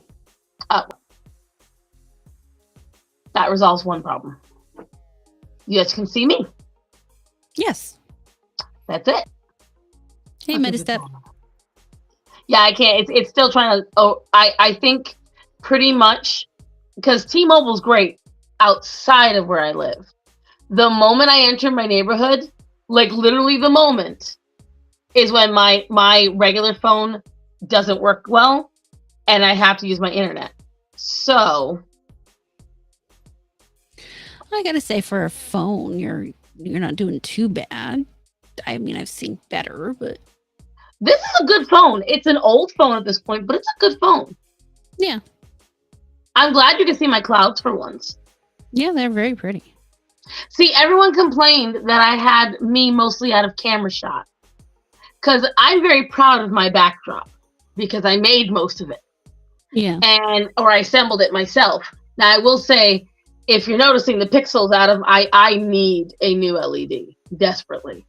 Oh. That resolves one problem. You guys can see me. Yes. That's it. Hey, Metastep. Yeah, I can't. It's still trying to. Oh, I think pretty much because T-Mobile's great outside of where I live. The moment I enter my neighborhood, like literally the moment, is when my regular phone doesn't work well, and I have to use my internet. So. I gotta say, for a phone, you're not doing too bad. I mean, I've seen better, but this is a good phone. It's an old phone at this point, but it's a good phone. Yeah, I'm glad you can see my clouds for once. Yeah, they're very pretty. See, everyone complained that I had me mostly out of camera shot because I'm very proud of my backdrop because I made most of it. Yeah, or I assembled it myself. Now I will say, if you're noticing the pixels out of, I need a new LED desperately.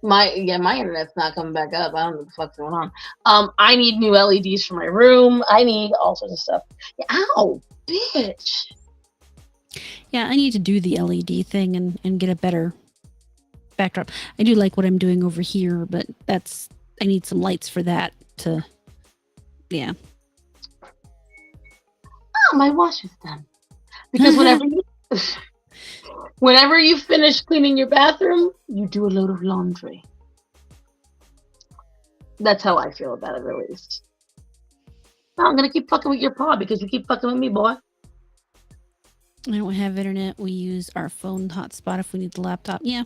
My internet's not coming back up. I don't know what the fuck's going on. I need new LEDs for my room. I need all sorts of stuff. Ow, bitch. Yeah, I need to do the LED thing and get a better backdrop. I do like what I'm doing over here, but I need some lights for that to, yeah. Oh, my wash is done. Because whenever you finish cleaning your bathroom, you do a load of laundry. That's how I feel about it, at least. No, I'm going to keep fucking with your paw because you keep fucking with me, boy. I don't have internet. We use our phone hotspot if we need the laptop. Yeah,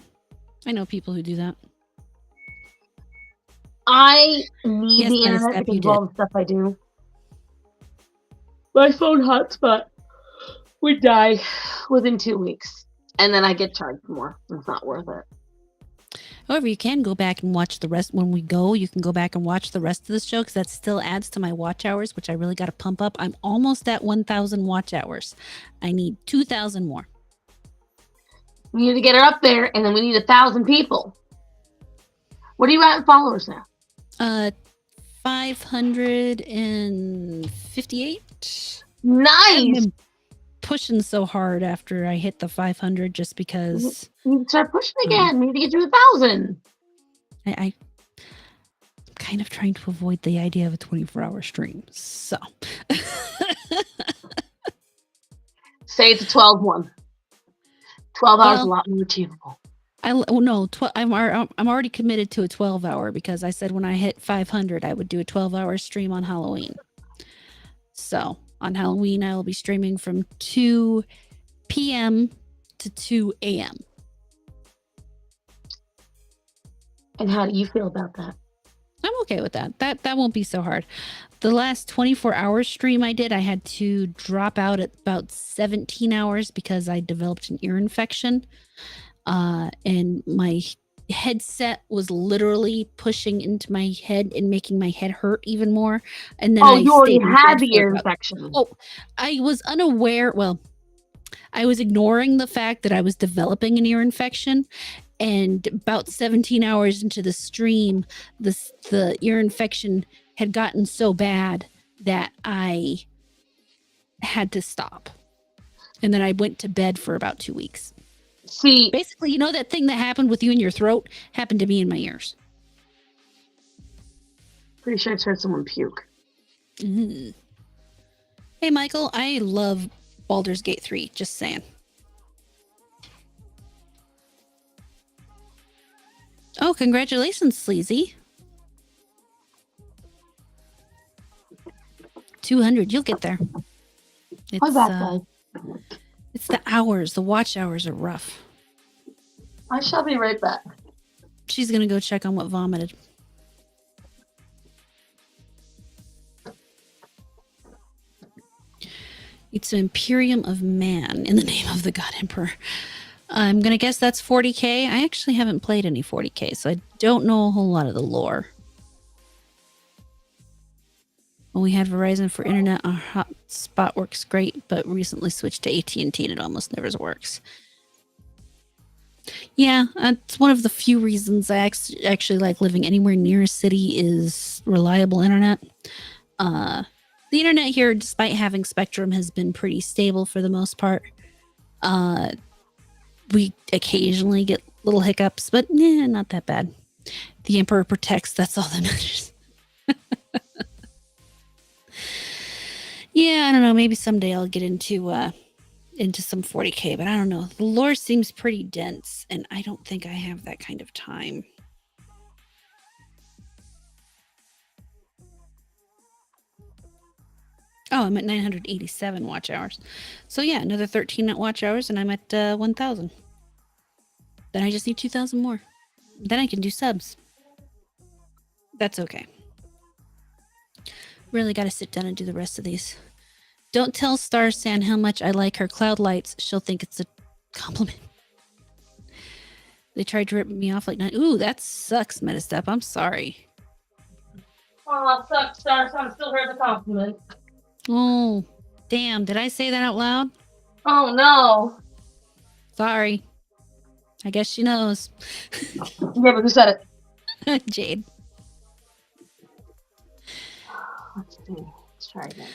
I know people who do that. I need the internet because of all the stuff I do. My phone hotspot would die within 2 weeks. And then I get charged more. It's not worth it. However, you can go back and watch the rest. When we go, you can go back and watch the rest of the show because that still adds to my watch hours, which I really got to pump up. I'm almost at 1,000 watch hours. I need 2,000 more. We need to get her up there, and then we need 1,000 people. What are you at in followers now? 558. Nice. Pushing so hard after I hit the 500 just because you start pushing again. We need to get you 1,000. I'm kind of trying to avoid the idea of a 24-hour stream. So say it's a 12 one. 12 hours is a lot more achievable. I'm already committed to a 12-hour because I said when I hit 500 I would do a 12-hour stream on Halloween. So on Halloween I will be streaming from 2 p.m. to 2 a.m. And how do you feel about that? I'm okay with that. That won't be so hard. The last 24-hour stream I did, I had to drop out at about 17 hours because I developed an ear infection. And my headset was literally pushing into my head and making my head hurt even more. And then you already had the ear infection. I was unaware. Well, I was ignoring the fact that I was developing an ear infection. And about 17 hours into the stream, the ear infection had gotten so bad that I had to stop. And then I went to bed for about 2 weeks. See, basically, you know that thing that happened with you in your throat happened to me in my ears. Pretty sure I heard someone puke. Mm. Hey, Michael, I love Baldur's Gate 3. Just saying. Oh, congratulations, Sleazy. 200, you'll get there. What's that, guys? It's the hours. The watch hours are rough. I shall be right back. She's going to go check on what vomited. It's an Imperium of Man in the name of the God Emperor. I'm going to guess that's 40k. I actually haven't played any 40k, so I don't know a whole lot of the lore. When we had Verizon for internet, our hotspot works great, but recently switched to AT&T and it almost never works. Yeah, it's one of the few reasons I actually like living anywhere near a city is reliable internet. The internet here, despite having Spectrum, has been pretty stable for the most part. We occasionally get little hiccups, but not that bad. The Emperor protects, that's all that matters. Yeah, I don't know. Maybe someday I'll get into some 40k, but I don't know. The lore seems pretty dense, and I don't think I have that kind of time. Oh, I'm at 987 watch hours. So yeah, another 13 watch hours, and I'm at 1,000. Then I just need 2,000 more. Then I can do subs. That's okay. Really got to sit down and do the rest of these. Don't tell Star San how much I like her cloud lights. She'll think it's a compliment. They tried to rip me off like, ooh, that sucks, Metastep. I'm sorry. Oh, it sucks, Star San. Still heard the compliment. Oh, damn. Did I say that out loud? Oh, no. Sorry. I guess she knows. Yeah, but who said it? Jade. Let's see. Let's try again.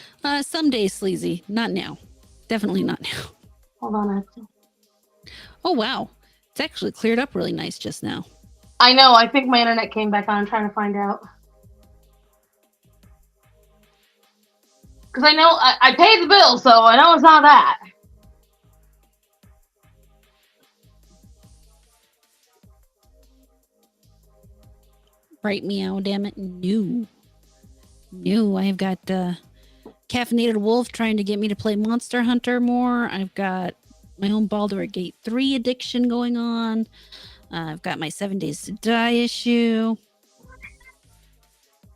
Someday, Sleazy. Not now. Definitely not now. Hold on, actually. Oh, wow. It's actually cleared up really nice just now. I know. I think my internet came back on. I'm trying to find out. Because I know I paid the bill, so I know it's not that. Right, meow, damn it. No. I've got Caffeinated Wolf trying to get me to play Monster Hunter more. I've got my own Baldur's Gate 3 addiction going on. I've got my 7 Days to Die issue.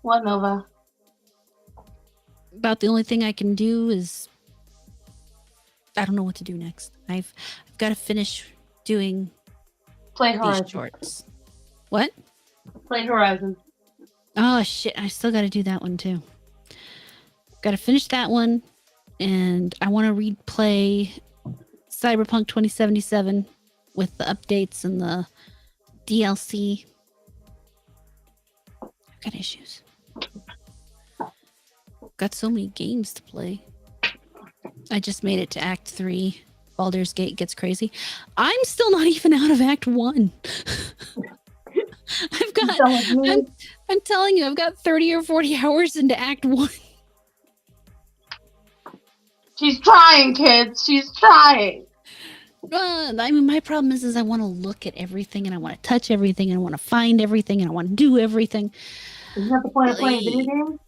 What, Nova? About the only thing I can do is I don't know what to do next. I've got to finish doing Play these Horizon. shorts. What? Play Horizon. Oh shit! I still got to do that one too. Got to finish that one, and I want to replay Cyberpunk 2077 with the updates and the DLC. I've got issues. Got so many games to play. I just made it to Act 3. Baldur's Gate gets crazy. I'm still not even out of Act 1. I'm telling you, I've got 30 or 40 hours into Act 1. She's trying, kids. She's trying. I mean, my problem is I want to look at everything and I want to touch everything and I want to find everything and I want to do everything. Isn't that the point of playing video games?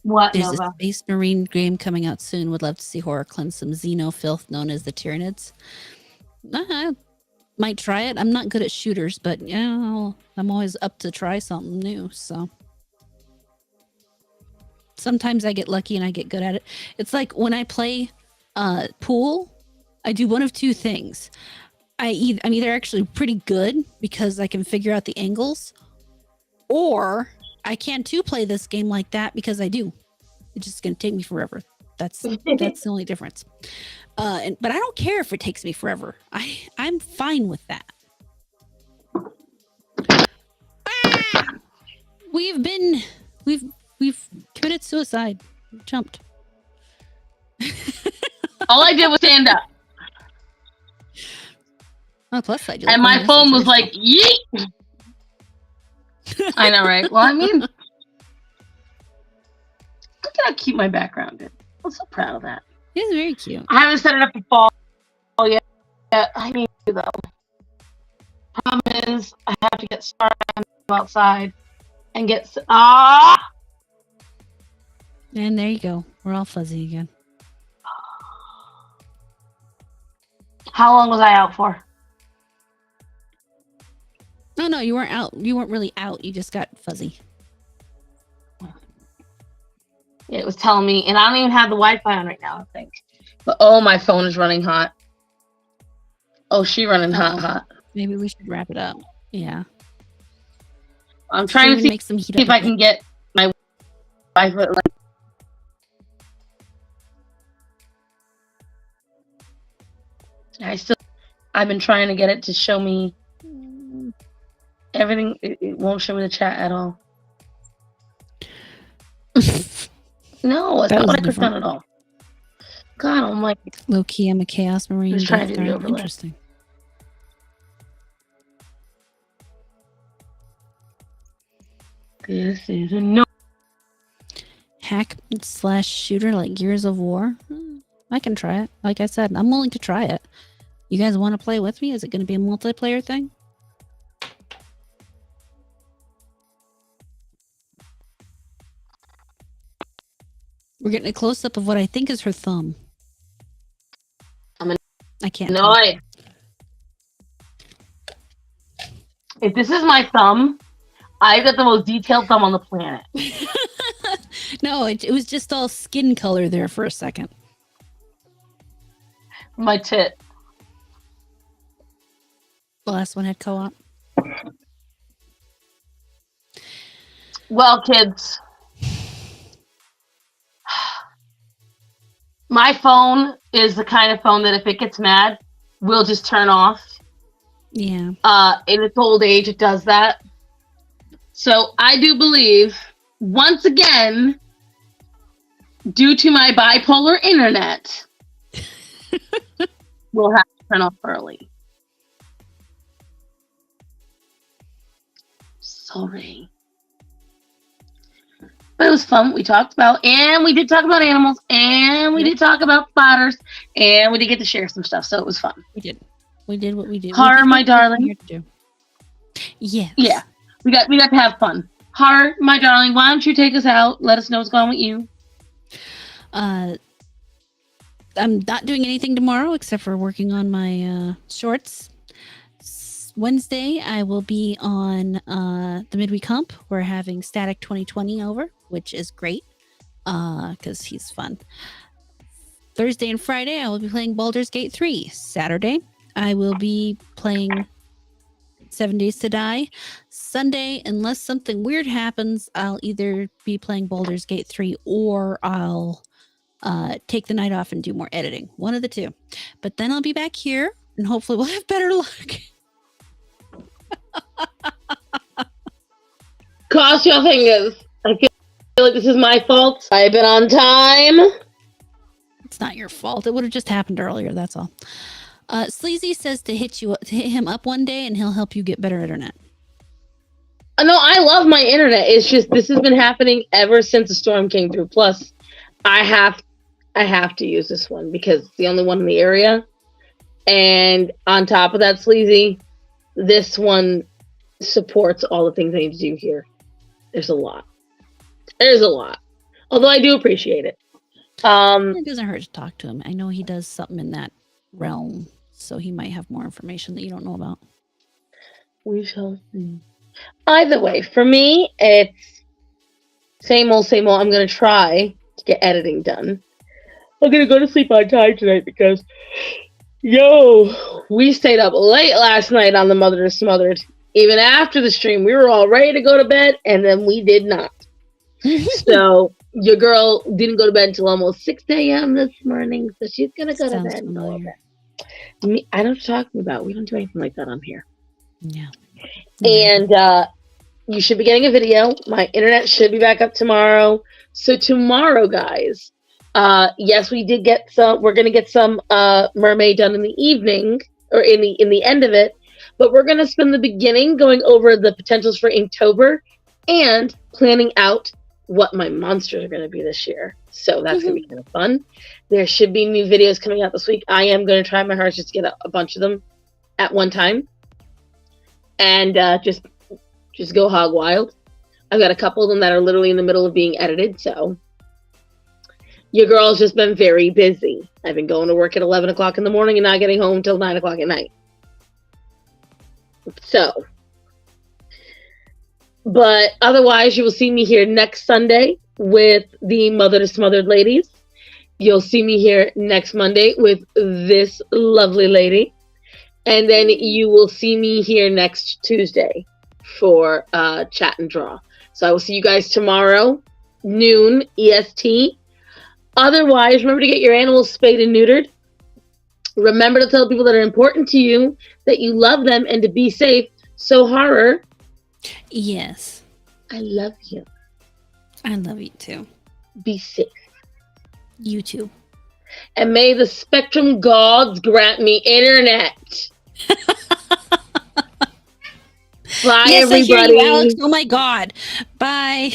What, There's Nova? a Space Marine game coming out soon. Would love to see horror cleanse some Xeno filth known as the Tyranids. I might try it. I'm not good at shooters, but yeah, I'm always up to try something new. So sometimes I get lucky and I get good at it. It's like when I play pool, I do one of two things. I'm either actually pretty good because I can figure out the angles, or I can too play this game like that because I do. It's just going to take me forever. That's the only difference. But I don't care if it takes me forever. I'm fine with that. We've committed suicide. We've jumped. All I did was stand up. Oh, plus I and my phone was like, yeet. I know, right? Well, I mean, look at how cute my background is. I'm so proud of that. It is very cute. I haven't set it up for fall yet. I need to, though. Problem is, I have to get started outside and get... And there you go. We're all fuzzy again. How long was I out for? No, you weren't out. You weren't really out. You just got fuzzy. It was telling me, and I don't even have the Wi-Fi on right now, I think. But oh, my phone is running hot. Oh, she running hot. Maybe we should wrap it up. Yeah. I'm trying to see make some heat if I can get my Wi-Fi. I've been trying to get it to show me everything. It won't show me the chat at all. No, it's not what I clicked on at all. God, I'm like... Low key, I'm a Chaos Marine. Just trying to do the overlay. Interesting. This is a no. Hack/shooter like Gears of War. I can try it. Like I said, I'm willing to try it. You guys want to play with me? Is it going to be a multiplayer thing? We're getting a close-up of what I think is her thumb. I can't. No. If this is my thumb, I've got the most detailed thumb on the planet. No, it was just all skin color there for a second. My tit. The last one had co-op. Well, kids. My phone is the kind of phone that if it gets mad, will just turn off. Yeah. In its old age, it does that. So I do believe, once again, due to my bipolar internet, we'll have to turn off early. Sorry. But it was fun. We talked about, and we did talk about animals, and we did talk about spotters, and we did get to share some stuff, so it was fun. We did. We did what we did. Har, my darling. Yes. Yeah. We got to have fun. Har, my darling, why don't you take us out? Let us know what's going on with you. I'm not doing anything tomorrow except for working on my shorts. Wednesday, I will be on the midweek hump. We're having Static 2020 over, which is great because he's fun. Thursday and Friday, I will be playing Baldur's Gate 3. Saturday, I will be playing 7 Days to Die. Sunday, unless something weird happens, I'll either be playing Baldur's Gate 3 or I'll take the night off and do more editing. One of the two. But then I'll be back here and hopefully we'll have better luck. Cross your fingers. I feel like this is my fault. I've been on time. It's not your fault. It would have just happened earlier. That's all. Sleazy says to hit him up one day and he'll help you get better internet. No, I love my internet. It's just this has been happening ever since the storm came through. Plus, I have to use this one because it's the only one in the area. And on top of that, Sleazy, this one supports all the things I need to do here. There's a lot. Although I do appreciate it. It doesn't hurt to talk to him. I know he does something in that realm, so he might have more information that you don't know about. We shall see. Either way, for me, it's same old, same old. I'm going to try to get editing done. I'm going to go to sleep on time tonight because, we stayed up late last night on the Mother to Smothered. Even after the stream, we were all ready to go to bed, and then we did not. So your girl didn't go to bed until almost 6 a.m. this morning, so she's going to go to bed. I don't talk about. We don't do anything like that on here. Yeah. And you should be getting a video. My internet should be back up tomorrow. So tomorrow, guys, yes, we did get some. We're gonna get some mermaid done in the evening or in the end of it. But we're gonna spend the beginning going over the potentials for Inktober and planning out what my monsters are gonna be this year. So that's gonna be kind of fun. There should be new videos coming out this week. I am gonna try my hardest just to get a bunch of them at one time. And just go hog wild. I've got a couple of them that are literally in the middle of being edited, so your girl's just been very busy. I've been going to work at 11 o'clock in the morning and not getting home until 9 o'clock at night. So, but otherwise, you will see me here next Sunday with the Mother to Smothered ladies. You'll see me here next Monday with this lovely lady. And then you will see me here next Tuesday for Chat and Draw. So I will see you guys tomorrow, noon EST. Otherwise, remember to get your animals spayed and neutered. Remember to tell people that are important to you that you love them and to be safe. So, Horror. Yes. I love you. I love you too. Be safe. You too. And may the Spectrum gods grant me internet. Bye, yes, everybody. I hear you, Alex. Oh my God. Bye.